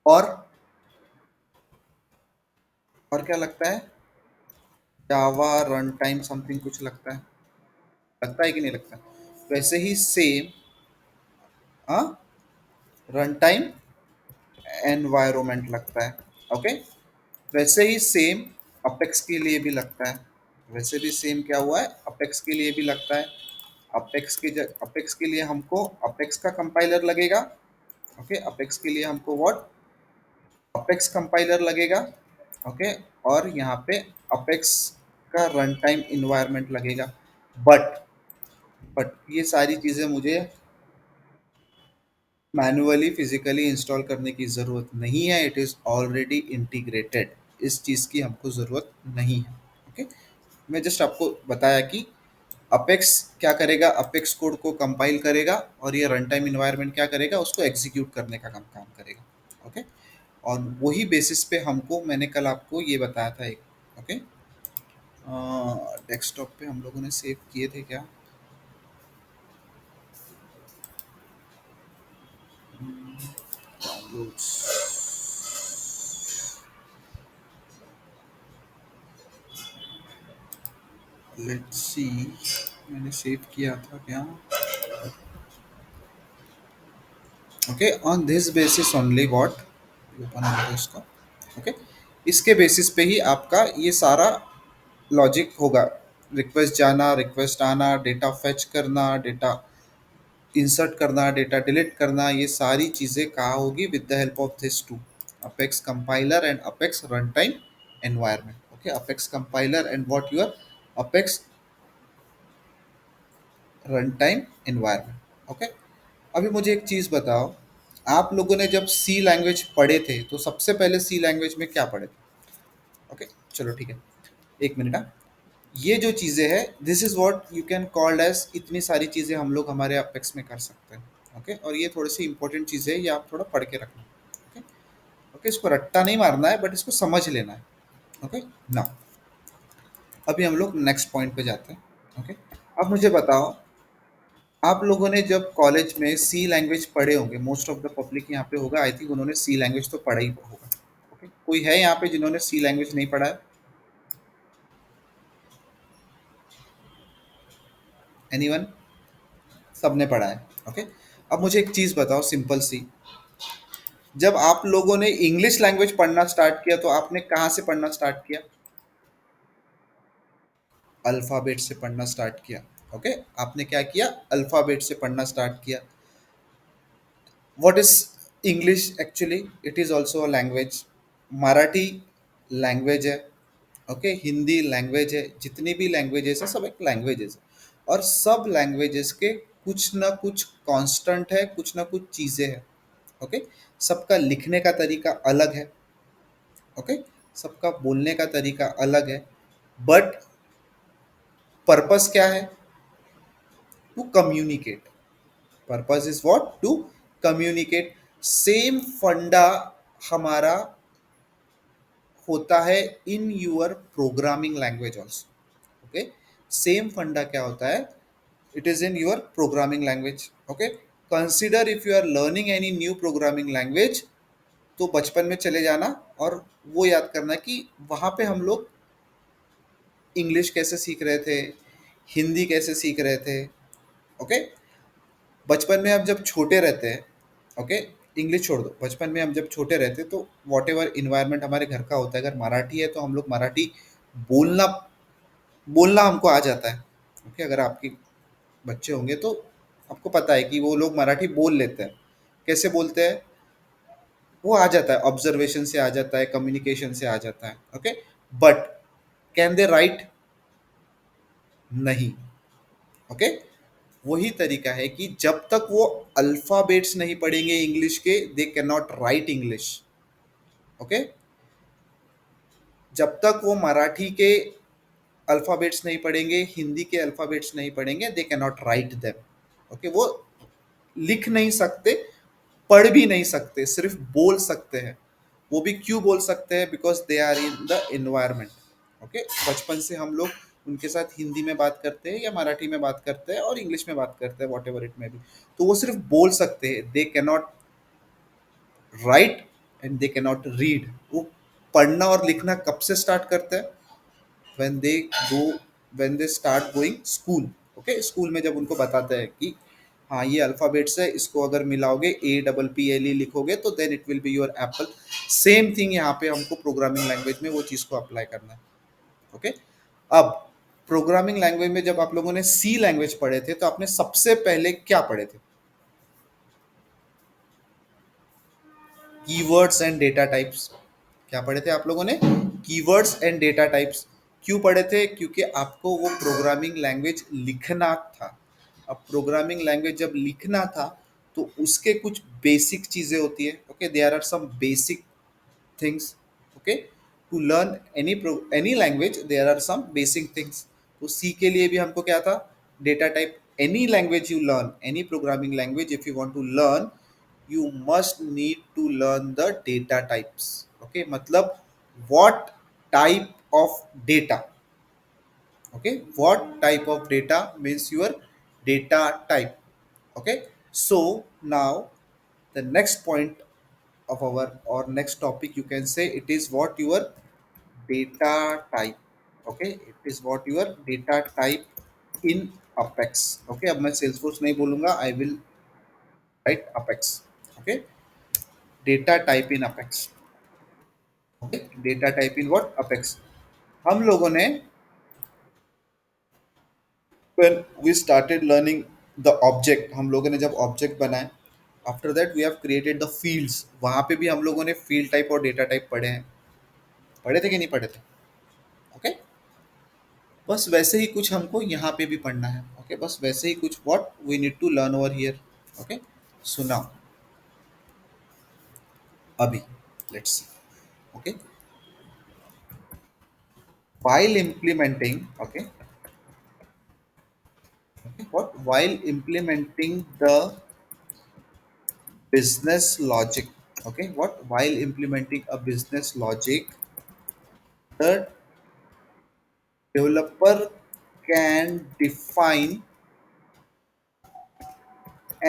और क्या लगता है, जावा रन टाइम समथिंग कुछ लगता है कि नहीं लगता? वैसे ही सेम, हाँ, रन टाइम एनवायरमेंट लगता है, ओके। वैसे ही सेम अपेक्स के लिए भी लगता है, वैसे भी सेम क्या हुआ है, अपेक्स के लिए भी लगता है। अपेक्स के लिए हमको अपेक्स का कंपाइलर लगेगा, ओके, अपेक्स के लिए हमको व्हाट, अपेक्स कंपाइलर लगेगा, ओके, और यहाँ पे अपेक्स का रन टाइम इन्वायरमेंट लगेगा। बट बट ये सारी चीज़ें मुझे मैन्युअली फिजिकली इंस्टॉल करने की ज़रूरत नहीं है, इट इज़ ऑलरेडी इंटीग्रेटेड, इस चीज़ की हमको ज़रूरत नहीं है, ओके। मैं जस्ट आपको बताया कि अपेक्स क्या करेगा, अपेक्स कोड को कंपाइल करेगा और ये रन टाइम इन्वायरमेंट क्या करेगा, उसको एग्जीक्यूट करने का काम करेगा, ओके। और वही बेसिस पे हमको, मैंने कल आपको ये बताया था एक, ओके, डेस्कटॉप पे हम लोगों ने सेव किए थे क्या, लेट्स सी, मैंने सेव किया था क्या, okay, on this basis only what, open होगा इसको, ओके, इसके बेसिस पे ही आपका ये सारा लॉजिक होगा, रिक्वेस्ट जाना, रिक्वेस्ट आना, डेटा फेच करना, डेटा इंसर्ट करना, डेटा डिलीट करना, ये सारी चीज़ें कहाँ होगी, with the help of this to, Apex compiler and Apex run time environment, okay, Apex compiler and what your Apex run time environment, okay. अभी मुझे एक चीज़ बताओ, आप लोगों ने जब सी लैंग्वेज पढ़े थे तो सबसे पहले सी लैंग्वेज में क्या पढ़े थे, ओके, चलो ठीक है, एक मिनट, हाँ। ये जो चीज़ें हैं, this is what you can called as, इतनी सारी चीज़ें हम लोग हमारे अपेक्स में कर सकते हैं, ओके। और ये थोड़ी सी इंपॉर्टेंट चीज़ें है, ये आप थोड़ा पढ़ के रखना, ओके, ओके, इसको रट्टा नहीं मारना है बट इसको समझ लेना है, ओके ना। अभी हम लोग नेक्स्ट पॉइंट पे जाते हैं, ओके। अब मुझे बताओ, आप लोगों ने जब कॉलेज में सी लैंग्वेज पढ़े होंगे, मोस्ट ऑफ द पब्लिक यहाँ पे होगा, आई थिंक उन्होंने सी लैंग्वेज तो पढ़ा ही होगा, ओके। कोई है यहाँ पे जिन्होंने सी लैंग्वेज नहीं पढ़ा है? एनीवन? सबने पढ़ा है, ओके। अब मुझे एक चीज़ बताओ सिंपल सी, जब आप लोगों ने इंग्लिश लैंग्वेज पढ़ना स्टार्ट किया तो आपने कहाँ से पढ़ना स्टार्ट किया? अल्फ़ाबेट से पढ़ना स्टार्ट किया, ओके। आपने क्या किया, अल्फ़ाबेट से पढ़ना स्टार्ट किया। What is English actually, it is also a language. Marathi language है, ओके, हिंदी लैंग्वेज है, जितनी भी लैंग्वेजेस है सब एक लैंग्वेजेस है, और सब लैंग्वेजेस के कुछ ना कुछ कांस्टेंट है, कुछ ना कुछ चीज़ें हैं, ओके। सबका लिखने का तरीका अलग है, ओके, सबका बोलने का तरीका अलग है, बट पर्पस क्या है, to communicate, purpose is what, to communicate. Same funda हमारा होता है in your programming language also, okay. Same funda क्या होता है, it is in your programming language, okay. Consider if you are learning any new programming language, तो बचपन में चले जाना और वो याद करना कि वहाँ पे हम लोग इंग्लिश कैसे सीख रहे थे, हिंदी कैसे सीख रहे थे, ओके। बचपन में हम जब छोटे रहते हैं, ओके, इंग्लिश छोड़ दो, बचपन में हम जब छोटे रहते हैं तो वॉट एवर इन्वायरमेंट हमारे घर का होता है, अगर मराठी है तो हम लोग मराठी बोलना बोलना हमको आ जाता है, ओके। अगर आपके बच्चे होंगे तो आपको पता है कि वो लोग मराठी बोल लेते हैं, कैसे बोलते हैं, वो आ जाता है, ऑब्जर्वेशन से आ जाता है, कम्युनिकेशन से आ जाता है, okay. But can they right? नहीं, ओके। वही तरीका है कि जब तक वो अल्फाबेट्स नहीं पढ़ेंगे इंग्लिश के, they can not right English, okay. जब तक वो मराठी के अल्फाबेट्स नहीं पढ़ेंगे, हिंदी के अल्फाबेट्स नहीं पढ़ेंगे, they can not write them, okay. वो लिख नहीं सकते, पढ़ भी नहीं सकते, सिर्फ बोल सकते हैं। वो भी क्यों बोल सकते हैं, because they are in the environment, okay. बचपन से हम लोग उनके साथ हिंदी में बात करते हैं या मराठी में बात करते हैं और इंग्लिश में बात करते हैं, what ever it may be. तो वो सिर्फ बोल सकते हैं, they can not right and they can not read. वो पढ़ना और लिखना कब से स्टार्ट करते हैं? when they go when they start going school। Okay, school में जब उनको बताते हैं कि हाँ ये अल्फाबेट्स है, इसको अगर मिलाओगे APPLE लिखोगे तो then it will be your apple. Same thing यहाँ पे हमको प्रोग्रामिंग लैंग्वेज में वो चीज़ को अप्लाई करना है। ओके, अब प्रोग्रामिंग लैंग्वेज में जब आप लोगों ने सी लैंग्वेज पढ़े थे तो आपने सबसे पहले क्या पढ़े थे? Keywords and data types. क्या पढ़े थे आप लोगों ने? Keywords and data types. क्यों पढ़े थे? क्योंकि आपको वो प्रोग्रामिंग लैंग्वेज लिखना था। अब प्रोग्रामिंग लैंग्वेज जब लिखना था तो उसके कुछ बेसिक चीजें होती है। Okay, there are some basic things। okay, to learn any language there are some basic things। तो सी के लिए भी हमको क्या था? Data type. Any language you learn, any programming language if you want to learn, you must need to learn the data types। okay, मतलब what type of data। okay, what type of data means your data type। okay, so now the next point of our or next topic you can say it is what your data type। okay, it is what your data type in Apex। okay, अब मैं Salesforce नहीं बोलूंगा, I will write Apex। okay, data type in Apex। okay, data type in what? Apex। हम लोगों ने when we started learning the object, हम लोगों ने जब ऑब्जेक्ट बनाए, after that we have created the fields, वहां पे भी हम लोगों ने फील्ड टाइप और डेटा टाइप पढ़े हैं। पढ़े थे कि नहीं पढ़े थे? ओके, बस वैसे ही कुछ हमको यहाँ पे भी पढ़ना है। ओके, बस वैसे ही कुछ what we need to learn over here. Okay, so now अभी let's see. Okay, while implementing, okay, what while implementing the business logic, okay, what while implementing a business logic, the developer can define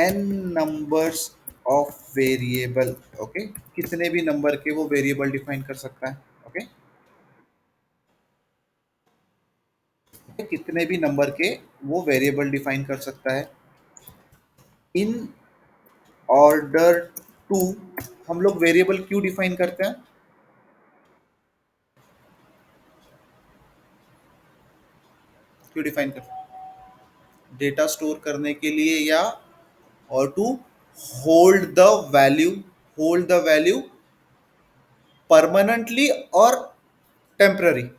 n numbers of variable। okay, कितने भी number के वो variable define कर सकता है। Okay, कितने भी number के वो वेरिएबल डिफाइन कर सकता है। इन ऑर्डर टू, हम लोग वेरिएबल क्यों डिफाइन करते हैं? क्यों डिफाइन करते हैं? डेटा स्टोर करने के लिए, या और to hold the value, hold the value permanently और टेम्पररी।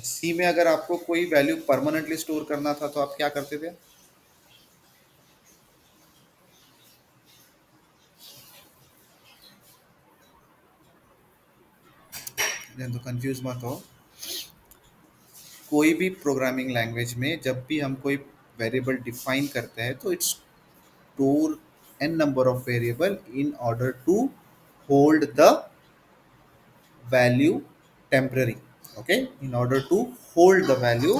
सी में अगर आपको कोई वैल्यू परमानेंटली स्टोर करना था तो आप क्या करते थे? तो कंफ्यूज मत हो। कोई भी प्रोग्रामिंग लैंग्वेज में जब भी हम कोई वेरिएबल डिफाइन करते हैं तो it's store n number of variable in order to hold the value temporary। okay, in order to hold the value।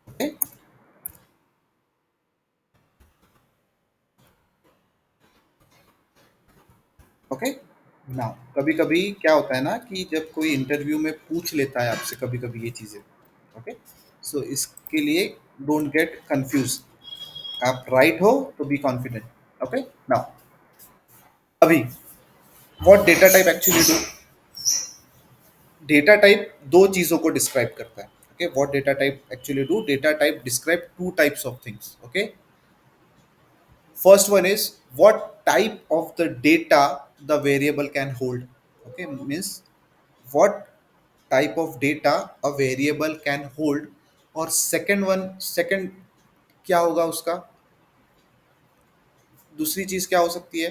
okay, okay, now कभी कभी क्या होता है ना कि जब कोई इंटरव्यू में पूछ लेता है आपसे कभी कभी ये चीज़ें। ओके, सो इसके लिए डोंट गेट कंफ्यूज। आप राइट हो तो बी कॉन्फिडेंट। ओके, नाउ अभी what data type actually do? Data type दो चीज़ों को डिस्क्राइब करता है। Okay, what data type actually do? Data type describe two types of things. Okay, first one is what type of the data the variable can hold। okay, means what type of data a variable can hold। और second one, second क्या होगा उसका? दूसरी चीज क्या हो सकती है?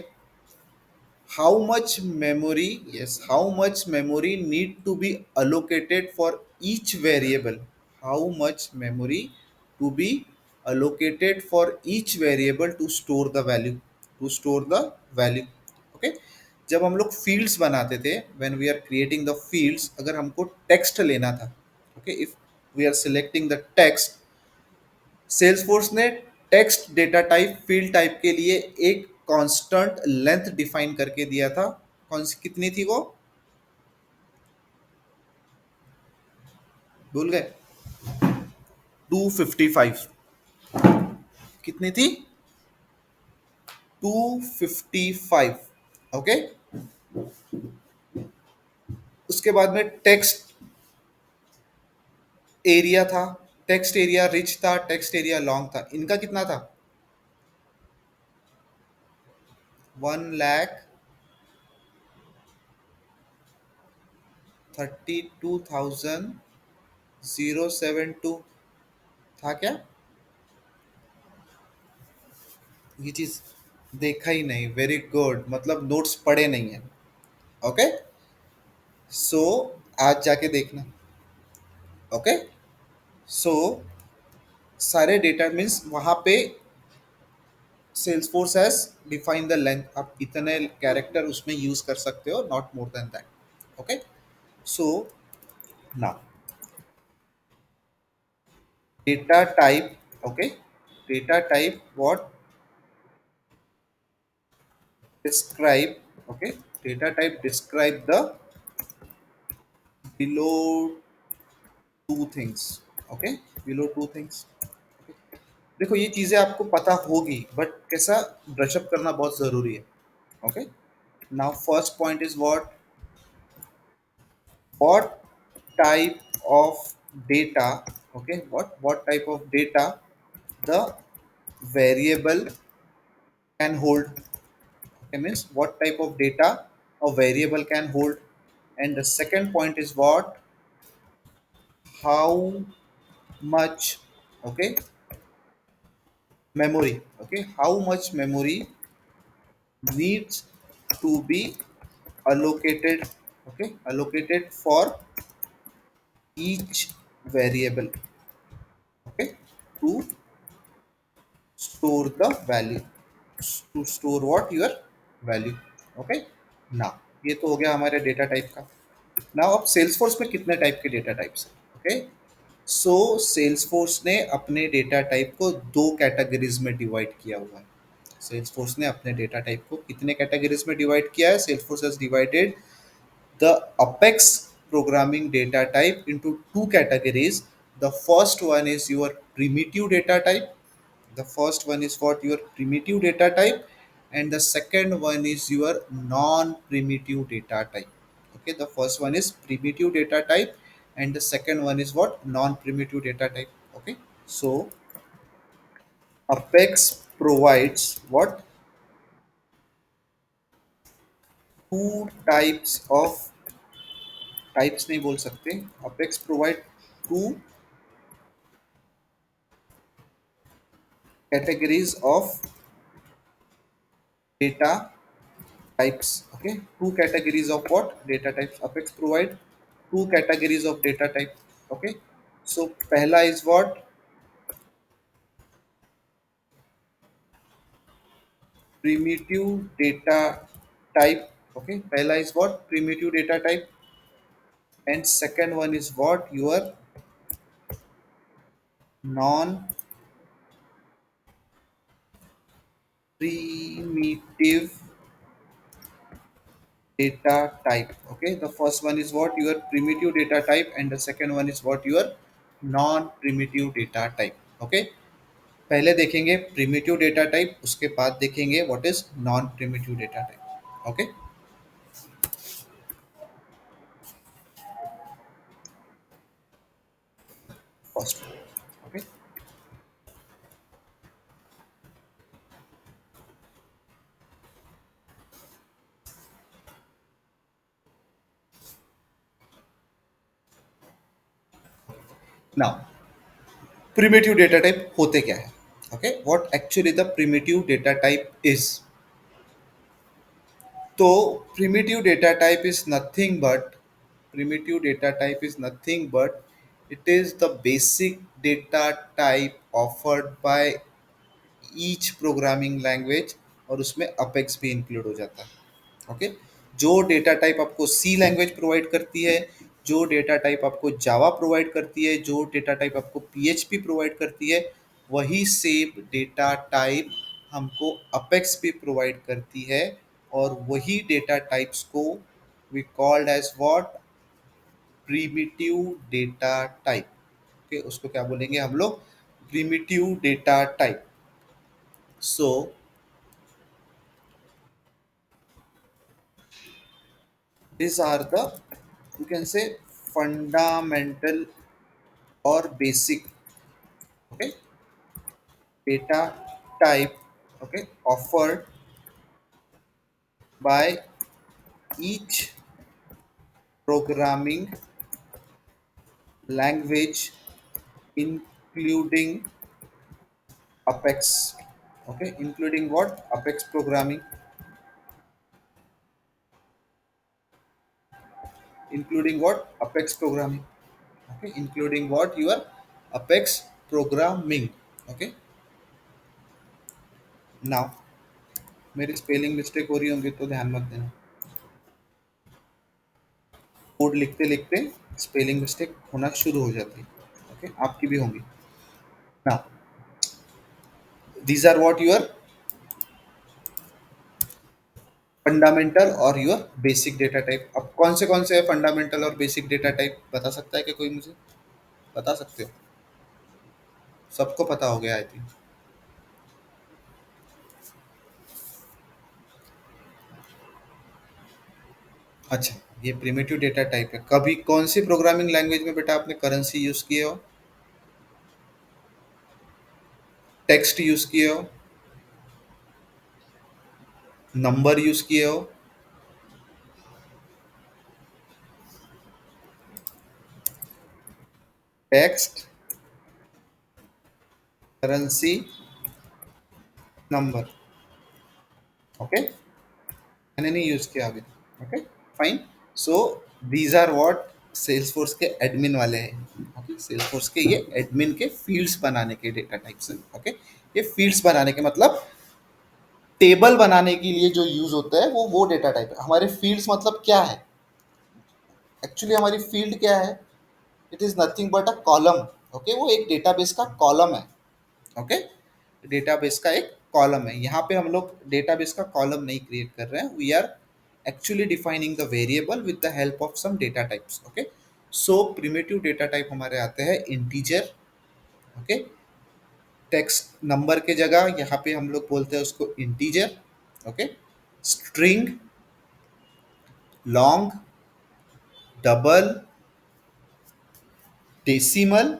how much memory, yes, how much memory need to be allocated for each variable, how much memory to be allocated for each variable to store the value, to store the value. Okay, जब हम लोग fields बनाते थे, when we are creating the fields, अगर हमको text लेना था, okay, if we are selecting the text, Salesforce ने text data type field type के लिए एक कांस्टेंट लेंथ डिफाइन करके दिया था। कौन सी, कितनी थी वो, भूल गए? 255। कितनी थी? 255। ओके, उसके बाद में टेक्स्ट एरिया था, टेक्स्ट एरिया रिच था, टेक्स्ट एरिया लॉन्ग था। इनका कितना था? 1,32,072 था क्या? ये चीज देखा ही नहीं, वेरी गुड, मतलब नोट्स पढ़े नहीं है। ओके, सो आज जाके देखना। ओके, सो सारे डेटा मीन्स वहां पे Salesforce has define the length, आप इतने कैरेक्टर उसमें यूज कर सकते हो, not more than that. Okay, so now data type, okay, data type what describe, okay, data type describe the below two things, okay, below two things। देखो ये चीजें आपको पता होगी, बट कैसा ब्रश अप करना बहुत जरूरी है। Okay, now first point is what type of data, okay, what type of data the variable can hold, okay, means what type of data a variable can hold. And the second point is what, how much, okay, memory, okay, how much memory needs to be allocated, okay, allocated for each variable, okay, to store the value, to store what, your value। okay, now ये तो हो गया हमारे data type का। Now अब Salesforce में कितने type के डेटा टाइप्स हैं? ओके, सो सेल्सफोर्स ने अपने डेटा टाइप को दो कैटेगरीज में डिवाइड किया हुआ है। सेल्सफोर्स ने अपने डेटा टाइप को कितने कैटेगरीज में डिवाइड किया है? Salesforce has divided the Apex programming data type into two categories. The first one is your primitive data type. The first one is what, your primitive data type, and the second one is your non-primitive data type. Okay, the first one is primitive data type, and the second one is what, non-primitive data type. Okay, so Apex provides what, two types of, types नहीं बोल सकते, Apex provide two categories of data types, okay, two categories of what, data types, apex provide two categories of data type। okay, so पहला is what, primitive data type। okay, पहला is what, primitive data type, and second one is what, your non primitive data type। okay, the first one is what, your primitive data type, and the second one is what, your non primitive data type। okay, पहले देखेंगे primitive data type, उसके बाद देखेंगे what is non primitive data type. Okay, first, okay, now primitive data type होते क्या है? Okay, what actually the primitive data type is? तो primitive data type is nothing but primitive data type is nothing but it is the basic data type offered by each programming language, और उसमें apex भी include हो जाता है। Okay, जो data type आपको सी language provide करती है, जो डेटा टाइप आपको जावा प्रोवाइड करती है, जो डेटा टाइप आपको पीएचपी प्रोवाइड करती है, वही सेम डेटा टाइप हमको अपेक्स भी प्रोवाइड करती है। और वही डेटा टाइप्स को we called as what, primitive data type. Okay, उसको क्या बोलेंगे हम लोग, primitive data type. So these are the, you can say, fundamental or basic, okay, data type, okay, offered by each programming language, including Apex. Okay, including what? Apex programming, including what? Apex programming. Okay, including what? Your Apex programming. Okay, now मेरी spelling mistake हो रही होंगी तो ध्यान मत देना। Code लिखते लिखते स्पेलिंग मिस्टेक होना शुरू हो जाती है। ओके, आपकी भी होंगी। Now these are what your fundamental और योर बेसिक डेटा टाइप। अब कौन से है फंडामेंटल और बेसिक डेटा टाइप, बता सकता है कि कोई मुझे, बता सकते हो? सबको पता हो गया आई थिंक। अच्छा, ये प्रिमिटिव डेटा टाइप है। कभी कौन सी प्रोग्रामिंग लैंग्वेज में बेटा आपने करेंसी यूज किए हो, टेक्स्ट यूज किए हो, नंबर यूज किए हो? Text, currency, number. ओके, मैंने नहीं यूज किया अभी। Okay, fine. So these are what Salesforce के एडमिन वाले हैं। ओके, सेल्स फोर्स के ये एडमिन के फील्ड्स बनाने के डेटा टाइप्स हैं। ओके, ये फील्ड्स बनाने के मतलब टेबल बनाने के लिए जो यूज होता है वो डेटा टाइप है। हमारे फील्ड्स मतलब क्या है, एक्चुअली हमारी फील्ड क्या है, it is nothing but a column. Okay, वो एक डेटाबेस का कॉलम है। ओके, डेटाबेस का एक कॉलम है। यहाँ पे हम लोग डेटाबेस का कॉलम नहीं क्रिएट कर रहे हैं, we are actually defining the variable with the help of some data types. Okay, so primitive data type हमारे आते हैं इंटीजर। ओके, टेक्स्ट नंबर के जगह यहाँ पे हम लोग बोलते हैं उसको integer. Okay, string, long, double, decimal.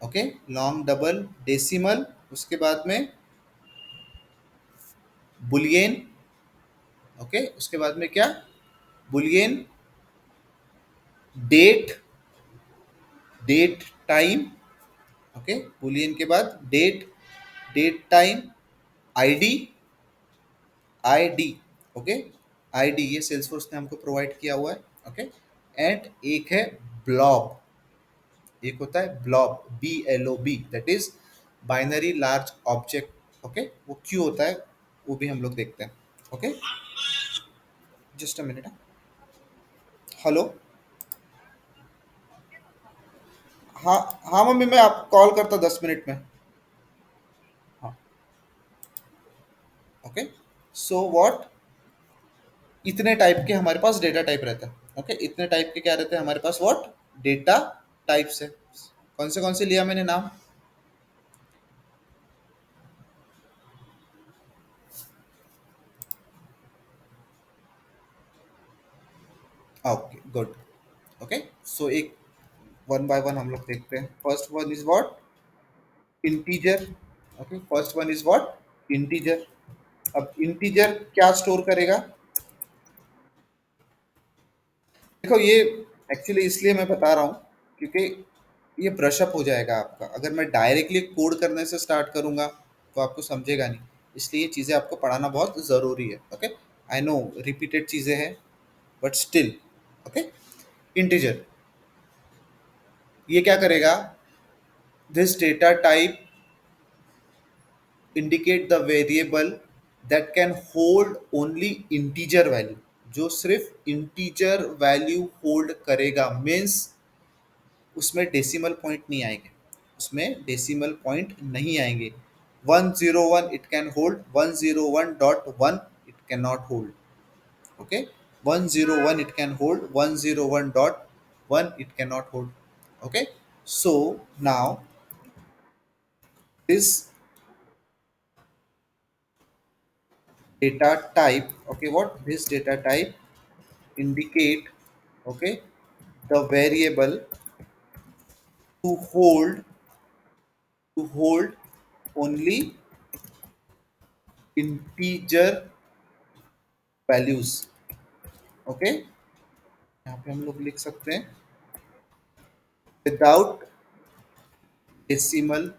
Okay, long, double, decimal. उसके बाद में बुलियन। ओके, उसके बाद में क्या, boolean, date, date time. Okay, boolean के बाद date, date time, ID, ID. Okay, ID ये सेल्सफोर्स ने हमको प्रोवाइड किया हुआ है। ओके, एंड एक है ब्लॉब, एक होता है blob, B L O B, that is binary large object. Okay, वो क्यों होता है वो भी हम लोग देखते हैं। Okay, just a minute. Hello, हाँ हाँ मम्मी, मैं आप कॉल करता 10 मिनट में। हाँ, ओके, सो व्हाट, इतने टाइप के हमारे पास डेटा टाइप रहता है। ओके, इतने टाइप के क्या रहते हैं हमारे पास, व्हाट, डेटा टाइप्स है। कौन से लिया मैंने नाम? Okay, good. ओके, सो एक वन बाय वन हम लोग देखते हैं। First one is what, integer. Okay, first one is what, integer. अब इंटीजर क्या स्टोर करेगा, देखो ये एक्चुअली इसलिए मैं बता रहा हूँ क्योंकि ये ब्रश अप हो जाएगा आपका। अगर मैं डायरेक्टली कोड करने से स्टार्ट करूँगा तो आपको समझेगा नहीं, इसलिए ये चीज़ें आपको पढ़ाना बहुत ज़रूरी है। ओके, आई नो रिपीटेड चीजें हैं, बट स्टिल। ओके, इंटीजर ये क्या करेगा, this data type indicate the variable that can hold only integer value, जो सिर्फ integer value hold करेगा, मीन्स उसमें डेसिमल पॉइंट नहीं आएंगे, उसमें डेसिमल पॉइंट नहीं आएंगे। 101 it can hold, 101.1 it can not hold. Okay, 101 it can hold, 101.1 it cannot hold। okay, so now this data type, okay, what this data type indicate, okay, the variable to hold only integer values। Okay, यहाँ पे हम लोग लिख सकते हैं without decimal.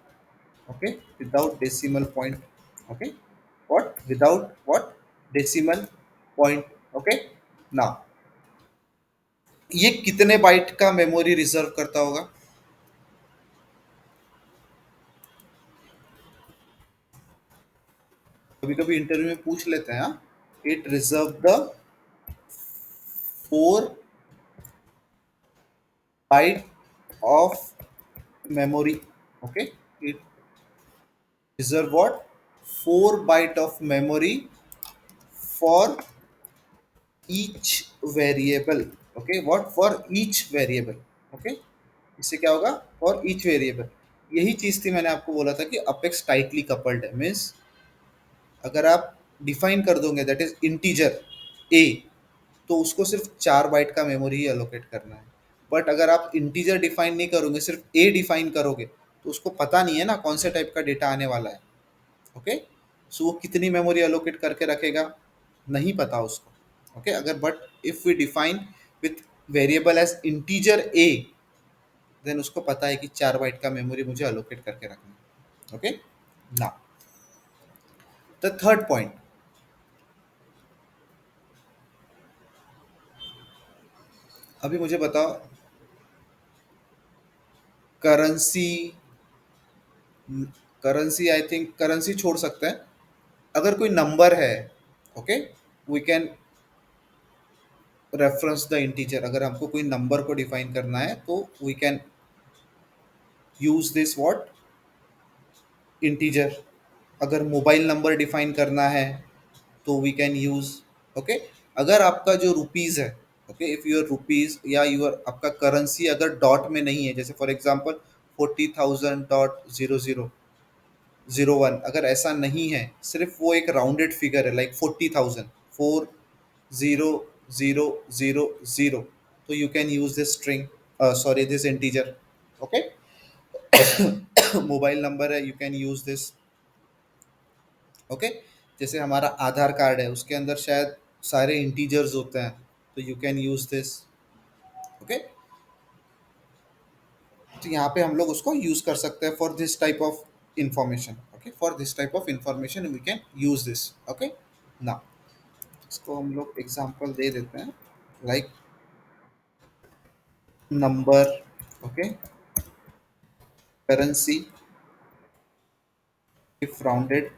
Okay, without decimal point. Okay, what without what decimal point. Okay, ना ये कितने बाइट का मेमोरी रिजर्व करता होगा? कभी कभी इंटरव्यू में पूछ लेते हैं, हाँ, it reserve the 4 byte of memory। Okay, it reserve what? 4 byte of memory for each variable। Okay, what for each variable। Okay, इससे क्या होगा, फॉर ईच वेरिएबल। यही चीज थी, मैंने आपको बोला था कि अपेक्स टाइटली कपल्ड है, मीन्स अगर आप डिफाइन कर दोगे दैट इज इंटीजर ए, तो उसको सिर्फ 4 बाइट का मेमोरी ही अलोकेट करना है। बट अगर आप इंटीजर डिफाइन नहीं करोगे, सिर्फ ए डिफाइन करोगे, तो उसको पता नहीं है ना कौन से टाइप का डेटा आने वाला है। ओके, सो वो कितनी मेमोरी अलोकेट करके रखेगा, नहीं पता उसको। ओके, अगर but if we define with variable as integer A, then उसको पता है कि 4 बाइट का मेमोरी मुझे अलोकेट करके रखना है। ओके, ना द थर्ड पॉइंट, अभी मुझे बताओ, currency, currency I think currency छोड़ सकते हैं। अगर कोई नंबर है, okay, we can reference the integer. अगर हमको कोई नंबर को डिफाइन करना है तो we can use this what, integer. अगर मोबाइल नंबर डिफाइन करना है तो वी कैन यूज। ओके, अगर आपका जो रुपीज है, ओके, इफ यूर रुपीज या यूर आपका करेंसी अगर डॉट में नहीं है, जैसे फॉर एग्जांपल 40,000.0001, अगर ऐसा नहीं है, सिर्फ वो एक राउंडेड फिगर है लाइक 40,000, 40,000, तो you can use this string, sorry this integer. Okay, mobile number है, you can use this. Okay, जैसे हमारा आधार कार्ड है, उसके अंदर शायद सारे इंटीजर्स होते हैं, तो you can use this. Okay, तो यहाँ पे हम लोग उसको यूज कर सकते हैं for this type of information. Okay, for this type of information we can use this. Okay, ना इसको हम लोग एग्जांपल दे देते हैं, like number, okay, currency if rounded.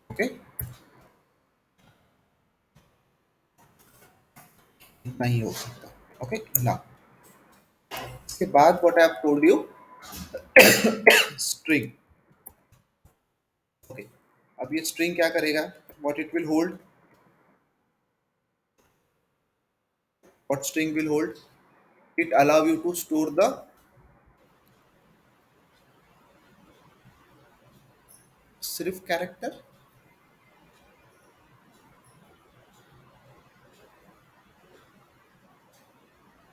Okay, इतना ही हो सकता। ओके, ना इसके बाद what I have told you, string. Okay, अब ये स्ट्रिंग क्या करेगा, what it will hold, what string will hold, it allow you to store the सिर्फ character,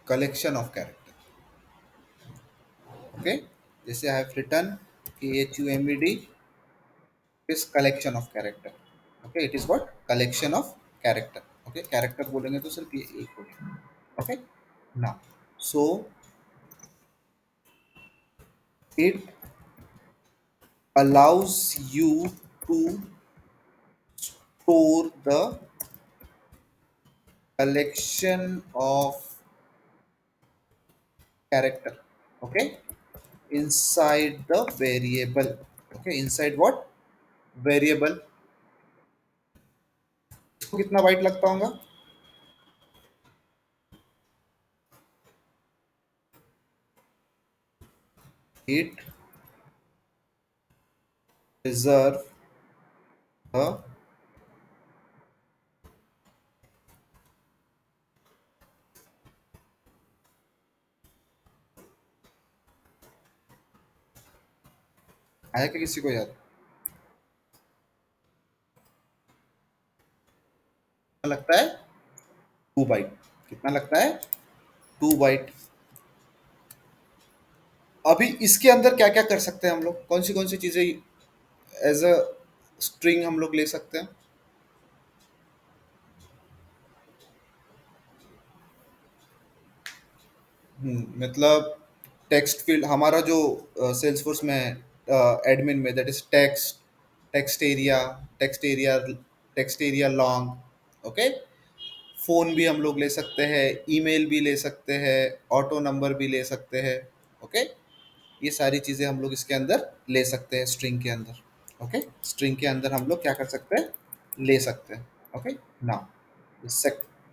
collection of character. Okay, जैसे I have written KHUMED is collection of character. Okay, it is what, collection of character. Okay, character बोलेंगे तो सिर्फ ये एक हो गया। Okay, ना so it allows you to store the collection of character, okay, inside the variable, okay, inside what variable. इसको कितना बाइट लगता होगा? It reserve the आया कि किसी को याद कितना लगता है? 2 बाइट। कितना लगता है? 2 बाइट। अभी इसके अंदर क्या क्या कर सकते हैं हम लोग, कौन सी चीजें एज अ स्ट्रिंग हम लोग ले सकते हैं? मतलब टेक्स्ट फील्ड हमारा जो सेल्स फोर्स में एडमिन में, that is text, text area long, okay. Phone भी हम लोग ले सकते हैं, ईमेल भी ले सकते हैं, ऑटो नंबर भी ले सकते हैं, ओके। ये सारी चीजें हम लोग इसके अंदर ले सकते हैं स्ट्रिंग के अंदर, ओके। स्ट्रिंग के अंदर हम लोग क्या कर सकते हैं? ले सकते हैं, okay. Now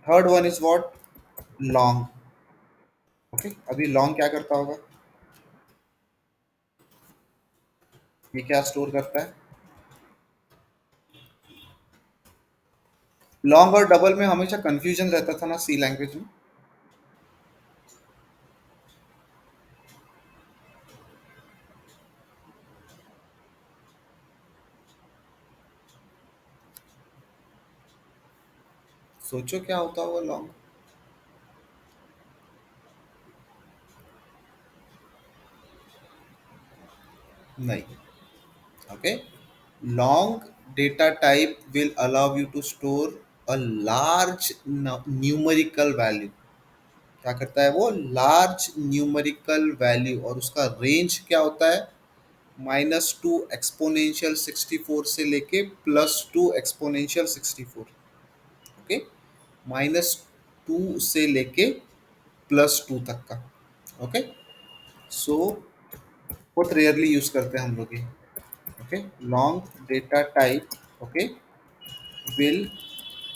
third one is what? Long, okay. अभी लॉन्ग क्या करता होगा? ये क्या स्टोर करता है? लॉन्ग और डबल में हमेशा कंफ्यूजन रहता था ना सी लैंग्वेज में। सोचो क्या होता होगा लॉन्ग। नहीं, okay. Long data type will allow you to store a large numerical value. क्या करता है वो? लार्ज न्यूमेरिकल वैल्यू, और उसका रेंज क्या होता है? -2 एक्सपोनेंशियल 64 से लेके +2 एक्सपोनेंशियल 64, ओके। -2 से लेके +2 तक का, ओके। सो बहुत रेयरली यूज करते हैं हम लोग ये, okay. Long data type, okay, will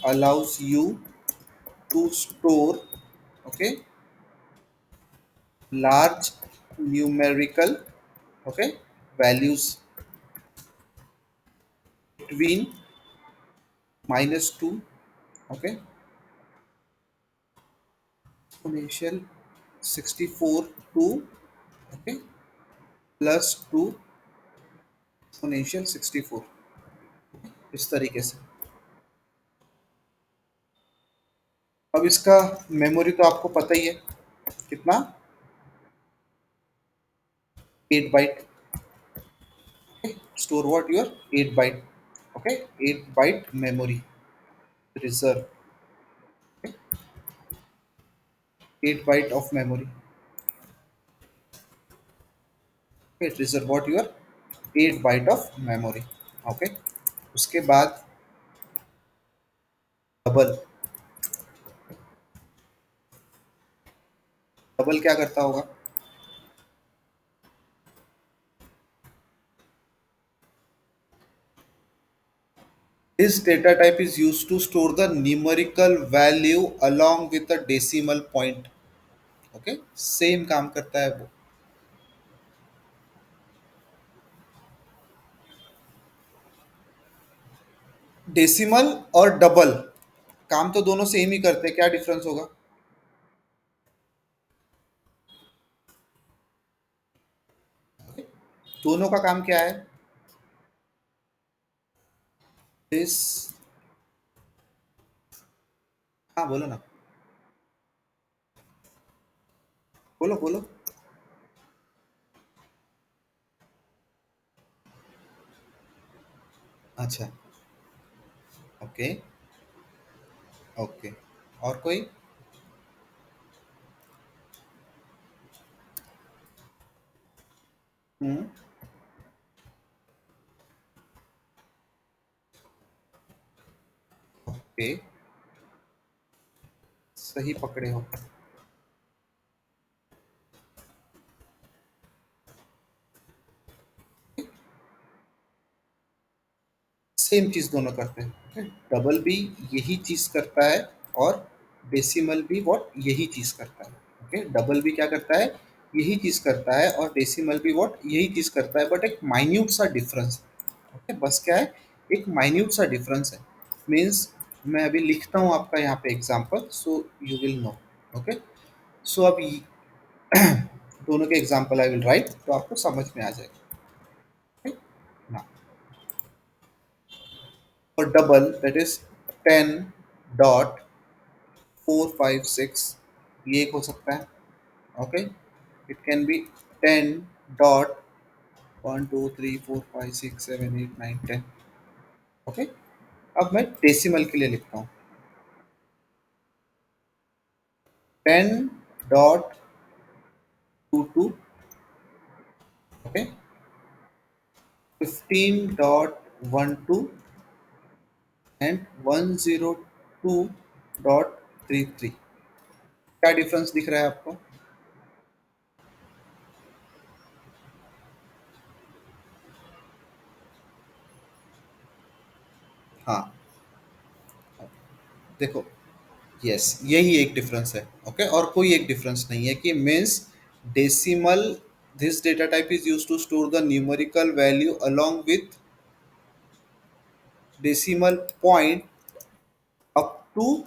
allows you to store, okay, large numerical, okay, values between -2, okay, exponential 64 to, okay, +2 exponential 64, इस तरीके से। अब इसका मेमोरी तो आपको पता ही है कितना? 8 byte. Store what? Your 8 byte, okay. 8 byte memory reserve, 8 byte of memory, it reserve what? Your 8 byte of memory, okay. उसके बाद डबल। डबल क्या करता होगा? This data type is used to store the numerical value along with a decimal point, okay. Same काम करता है वो। Decimal और डबल काम तो दोनों सेम ही करते हैं, क्या डिफरेंस होगा? दोनों का काम क्या है? दिस, हाँ बोलो ना, बोलो बोलो। अच्छा, ओके, ओके। और कोई? हम्म, ओके, सही पकड़े हो। सेम चीज दोनों करते हैं। डबल भी यही चीज करता है और डेसिमल भी व्हाट यही चीज करता है। ओके, डबल भी क्या करता है, यही चीज करता है, और डेसिमल भी व्हाट यही चीज करता है, बट एक माइन्यूट सा डिफरेंस है। ओके, बस क्या है, एक माइन्यूट सा डिफरेंस है। मीन्स मैं अभी लिखता हूँ आपका यहाँ पे example, so you will know. Okay, so अब दोनों के एग्जाम्पल आई विल राइट, तो आपको समझ में आ जाएगा। ओके ना, और डबल दैट इज 10.456, ये एक हो सकता है। Okay, it can B 10.1 2 3 4 5 6 7 8 9 10। Okay, अब मैं डेसिमल के लिए लिखता हूँ। 10.22, ओके, 15.12 एंड 102.33। क्या डिफरेंस दिख रहा है आपको? हाँ, देखो, यस, यही एक डिफरेंस है। ओके, और कोई एक डिफरेंस नहीं है कि means decimal, this data type is use to store the numerical value along with decimal point up to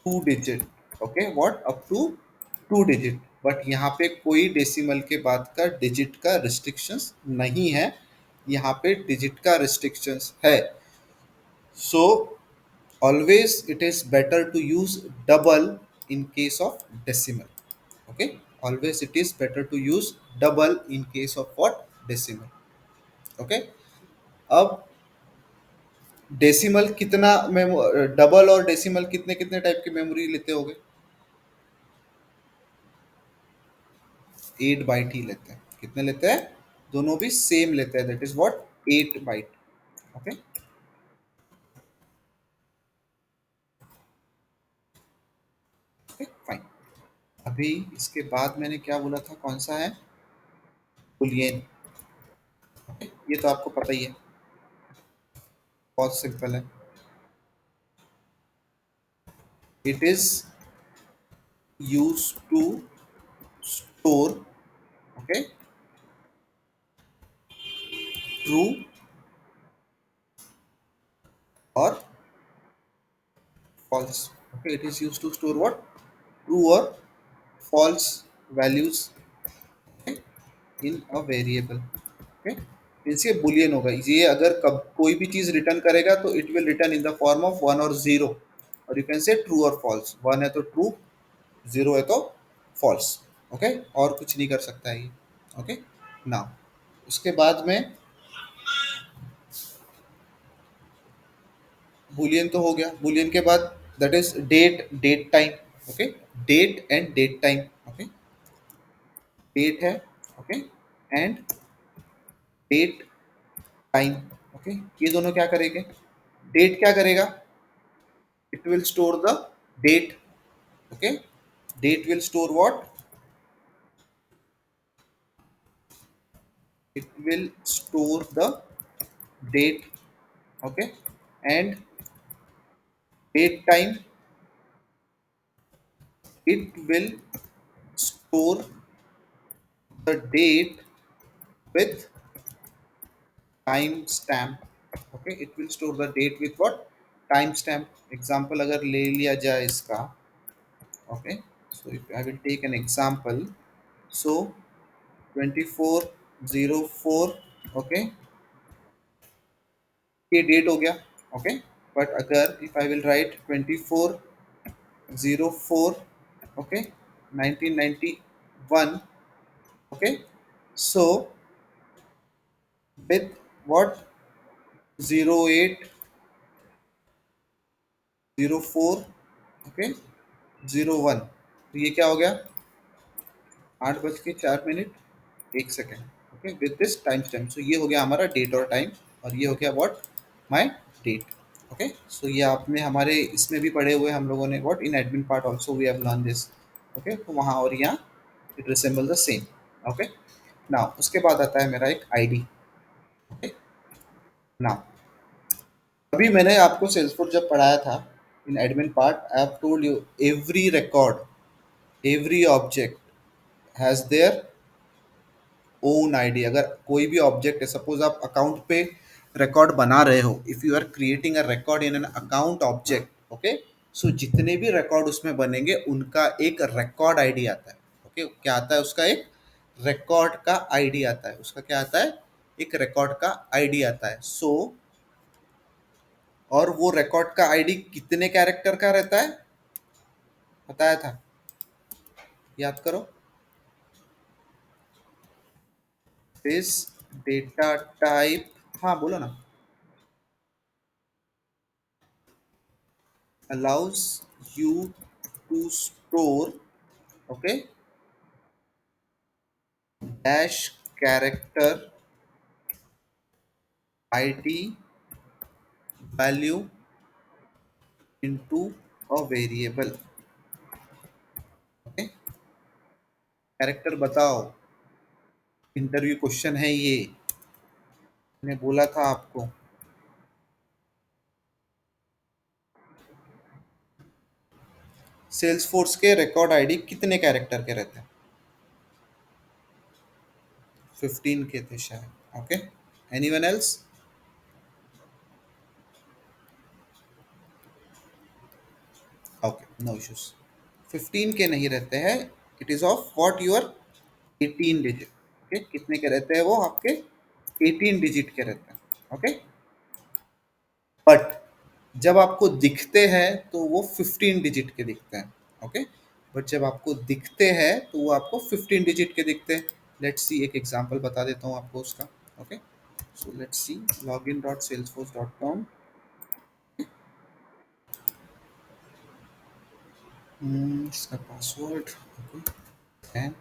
2 digit. Okay, what up to 2 digit, but यहाँ पे कोई डेसिमल के बाद का डिजिट का रिस्ट्रिक्शंस नहीं है, यहाँ पे डिजिट का रिस्ट्रिक्शंस है। सो always it is better to use double in case of decimal। Okay, always it is better to use double in case of what, decimal। okay, अब डेसिमल कितना डबल और डेसिमल कितने कितने टाइप की memory लेते होगे? 8 bite ही लेते हैं। कितने लेते हैं? दोनों भी सेम लेते हैं, that is what, 8 byte. Okay, fine. अभी इसके बाद मैंने क्या बोला था, कौन सा है, बुलियन। ये तो आपको पता ही है, बहुत सिंपल है। It is used to store, okay, true or false। Okay, it is used to store what, true or false values, okay, in a variable। okay, means ये बुलियन होगा, ये अगर कब कोई भी चीज रिटर्न करेगा तो it will return in the form of 1 और 0, और यू कैन से ट्रू और फॉल्स। 1 है तो ट्रू, 0 है तो फॉल्स। ओके, और कुछ नहीं कर सकता है ये। ओके, नाउ उसके बाद में बुलियन तो हो गया, बुलियन के बाद that is date, date time. Okay, date and date time. Okay, date है, okay, and date time. Okay, ये दोनों क्या करेंगे? डेट क्या करेगा? It will store the date. Okay, date will store what, it will store the date। okay, and date time, it will store the date with time stamp। okay, it will store the date with what, time stamp। example अगर ले लिया जाए इसका, okay, so if I will take an example, so 2404, okay, ये date हो गया। Okay, but अगर if I will write 2404, okay, 1991, okay, so with what, 0804, okay, 01, तो ये क्या हो गया, 8 बज के 4 minute 1 second. Okay, with this time stamp, so ये हो गया हमारा डेट और टाइम, और ये हो गया व्हाट, माय डेट। ओके, सो ये आपने हमारे इसमें भी पढ़े हुए हम लोगों ने, what in admin part also we have learn this. Okay, तो वहाँ और यहाँ it resemble the same. Okay, now उसके बाद आता है मेरा एक आईडी। ओके, नाउ अभी मैंने आपको सेल्सफोर्स जब पढ़ाया था in admin part, I have told you every record, every object has their own ID. अगर कोई भी ऑब्जेक्ट है, सपोज आप अकाउंट पे रिकॉर्ड बना रहे हो, if you are creating a record in an account object, okay, so जितने भी रिकॉर्ड उसमें बनेंगे उनका एक रिकॉर्ड आईडी आता है। ओके, क्या आता है उसका? एक रिकॉर्ड का आईडी आता है। उसका क्या आता है? एक रिकॉर्ड का आईडी आता है। सो और वो रिकॉर्ड का आईडी कितने कैरेक्टर का रहता है, बताया था, याद करो। दिस डेटा टाइप, हाँ बोलो ना, allows you to store, okay, dash character id value into a variable। okay, character बताओ, इंटरव्यू क्वेश्चन है ये, मैंने बोला था आपको। सेल्सफोर्स के रिकॉर्ड आईडी कितने कैरेक्टर के रहते हैं? 15 के थे शायद। Okay, anyone else? Okay, no issues. 15 के नहीं रहते हैं, it is of what your 18 digit. Okay, कितने के रहते हैं वो आपके? 18 डिजिट के रहते हैं। ओके, बट जब आपको दिखते हैं तो वो 15 डिजिट के दिखते हैं। ओके, बट जब आपको दिखते हैं तो वो आपको 15 डिजिट के दिखते हैं। लेट्स सी, एक एग्जांपल बता देता हूँ आपको उसका। Okay, so let's see, login.salesforce.com, इसका पासवर्ड, ओके, है,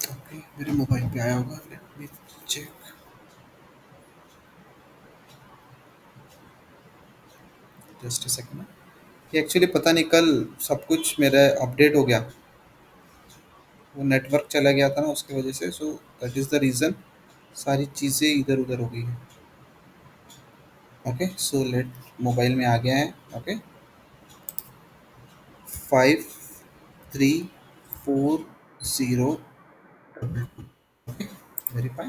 ओके, मेरे मोबाइल पे आया होगा, let me check. Just a second. ये एक्चुअली पता नहीं कल सब कुछ मेरा अपडेट हो गया, वो नेटवर्क चला गया था ना उसकी वजह से, so that is the reason सारी चीज़ें इधर उधर हो गई हैं। ओके, सो लेट, मोबाइल में आ गया है। Okay, 5340, verify.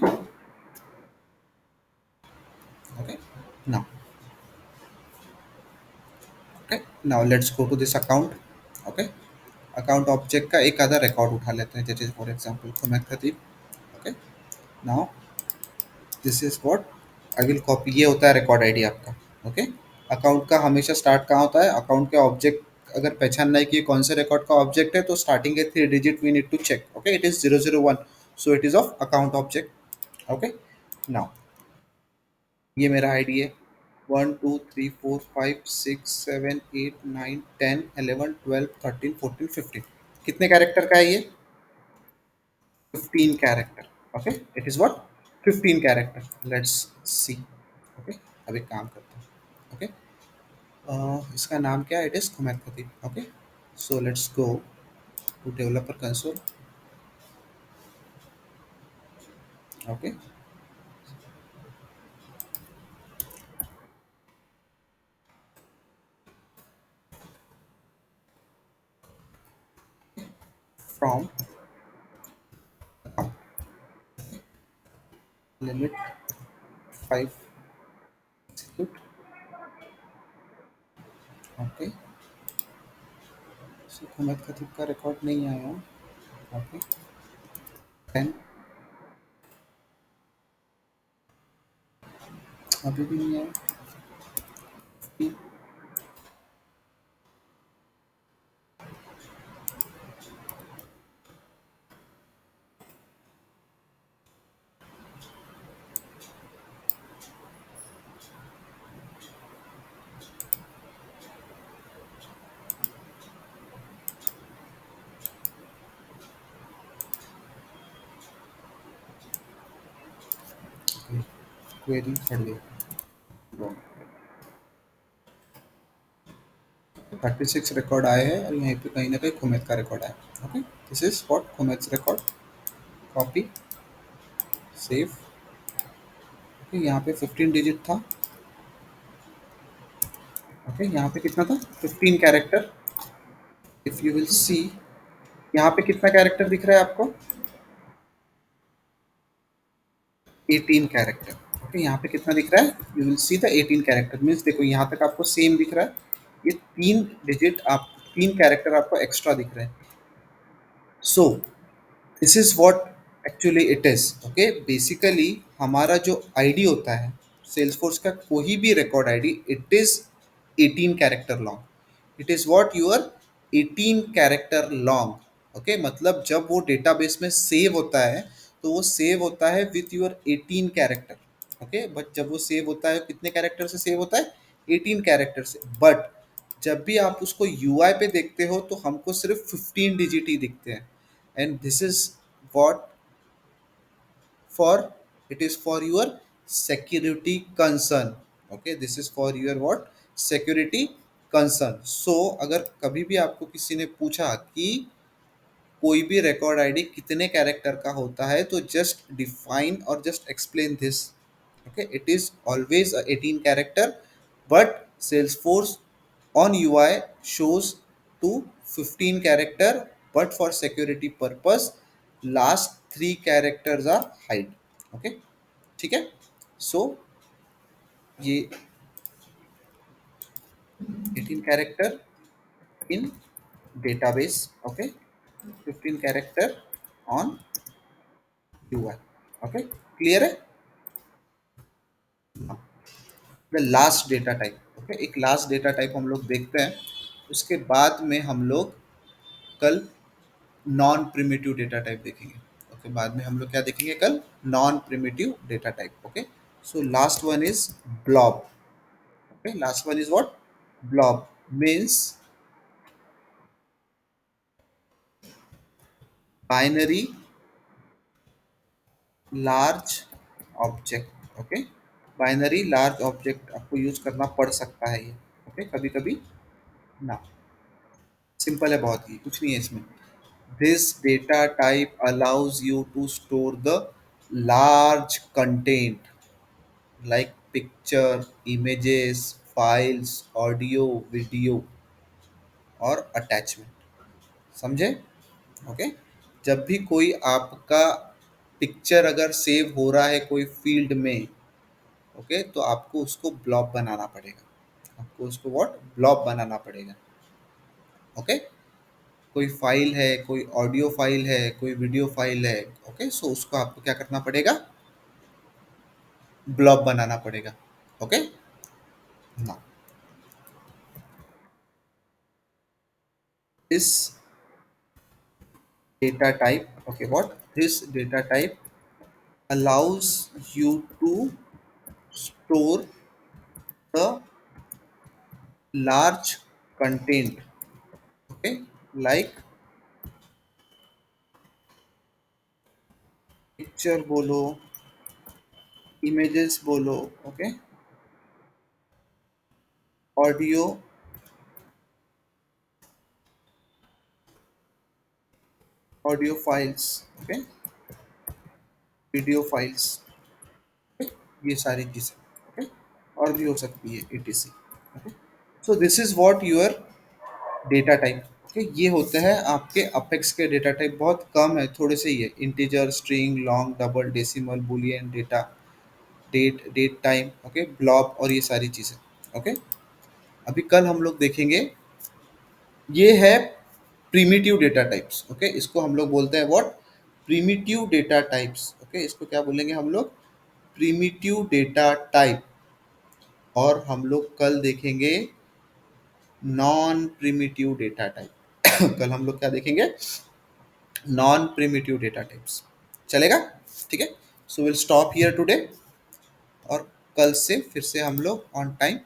Okay, now, okay, now let's go to this account. Okay, account object का एक आधा रिकॉर्ड उठा लेते हैं, जैसे for example Khumait Khatib. Okay, now this is what I will copy, ये होता है रिकॉर्ड आईडी आपका। ओके, अकाउंट का हमेशा स्टार्ट कहाँ होता है? अकाउंट के ऑब्जेक्ट अगर पहचानना है कि कौन से रिकॉर्ड का ऑब्जेक्ट है, तो स्टार्टिंग के 3 digit we need to check. Okay, it is 001, so it is of account object. Okay, now ये मेरा आईडी है, 1 2 3 4 5 6 7 8 9 10 11 12 13 14 15। कितने कैरेक्टर का है ये? 15 character. Okay, it is what? 15 character. Let's see. Okay, अब एक काम करते हैं। ओके, इसका नाम क्या है? It is Khumair Khatib. Okay, so let's go to developer console. Okay, from limit 5 execute. Okay, so Khumair Khatib का रिकॉर्ड नहीं आया। ओके, 10, अभी भी नहीं आया। 15, क्वेरी हट गई। 36 रिकॉर्ड आए हैं और यहीं पे कहीं ना कहीं खुमेद का रिकॉर्ड आया। Okay, this is what Khumed record. Copy, save. Okay, यहाँ पे 15 डिजिट था। ओके, यहाँ पे कितना था? 15 character. If you will see, यहाँ पे कितना कैरेक्टर दिख रहा है आपको? 18 कैरेक्टर। ओके, यहाँ पे कितना दिख रहा है? You will see the 18 character. Means देखो यहाँ तक आपको सेम दिख रहा है, ये 3 डिजिट आप 3 कैरेक्टर आपको एक्स्ट्रा दिख रहे हैं। So this is what actually it is. Okay, basically हमारा जो आईडी होता है सेल्सफोर्स का, कोई भी record ID, it is 18 character long. It is what your 18 character long. Okay, मतलब जब वो डेटाबेस में सेव होता है तो वो सेव होता है with your 18 character. Okay, but जब वो सेव होता है कितने कैरेक्टर से सेव होता है? 18 कैरेक्टर से। बट जब भी आप उसको यूआई पे देखते हो तो हमको सिर्फ 15 डिजिट ही दिखते हैं। And this is what for? It is for your security concern। okay, this is for your what? Security concern। so अगर कभी भी आपको किसी ने पूछा कि कोई भी रिकॉर्ड आईडी कितने कैरेक्टर का होता है, तो जस्ट डिफाइन और just explain this. Okay, it is always 18 character, but Salesforce on UI shows to 15 character, but for security purpose last 3 characters are hide। okay, ठीक है। so ये 18 character in database। okay, 15 character on UI। okay, clear है? The last data type. Okay, एक last data type हम लोग देखते हैं, उसके बाद में हम लोग कल नॉन प्रिमिटिव डेटा टाइप देखेंगे। ओके, बाद में हम लोग क्या देखेंगे कल? Non primitive data type. Okay, so last one is blob. Okay, last one is what? Blob means binary large object. Okay, binary large object आपको यूज करना पड़ सकता है ये। ओके, कभी कभी ना। सिंपल है बहुत ही, कुछ नहीं है इसमें। This data type allows you to store the large content like picture, images, files, audio, video और अटैचमेंट। समझे? ओके, जब भी कोई आपका पिक्चर अगर सेव हो रहा है कोई फील्ड में, ओके, तो आपको उसको ब्लॉब बनाना पड़ेगा। आपको उसको व्हाट? ब्लॉब बनाना पड़ेगा। ओके, कोई फाइल है, कोई ऑडियो फाइल है, कोई वीडियो फाइल है, ओके, सो उसको आपको क्या करना पड़ेगा? ब्लॉब बनाना पड़ेगा। ओके ना, इस data type, okay, what this data type allows you to store the large content। okay, like picture बोलो, images बोलो, okay, audio, audio files, okay, video files, okay, ये सारी चीजें, okay, और भी हो सकती है etc। okay, so this is what your data type. Okay, ये होते हैं आपके अपेक्स के डेटा टाइप। बहुत कम है, थोड़े से ही है। Integer, string, long, double, decimal, boolean data, date, date time, okay, blob और ये सारी चीज़ें। ओके, अभी कल हम लोग देखेंगे, ये है प्रीमिटिव डेटा टाइप्स। ओके, इसको हम लोग बोलते हैं what? Primitive data types. Okay, इसको क्या बोलेंगे हम लोग? Primitive data type. और हम लोग कल देखेंगे नॉन प्रीमिटिव डेटा टाइप। कल हम लोग क्या देखेंगे? Non primitive data types. चलेगा? ठीक है, so will stop here today, और कल से फिर से हम लोग ऑन टाइम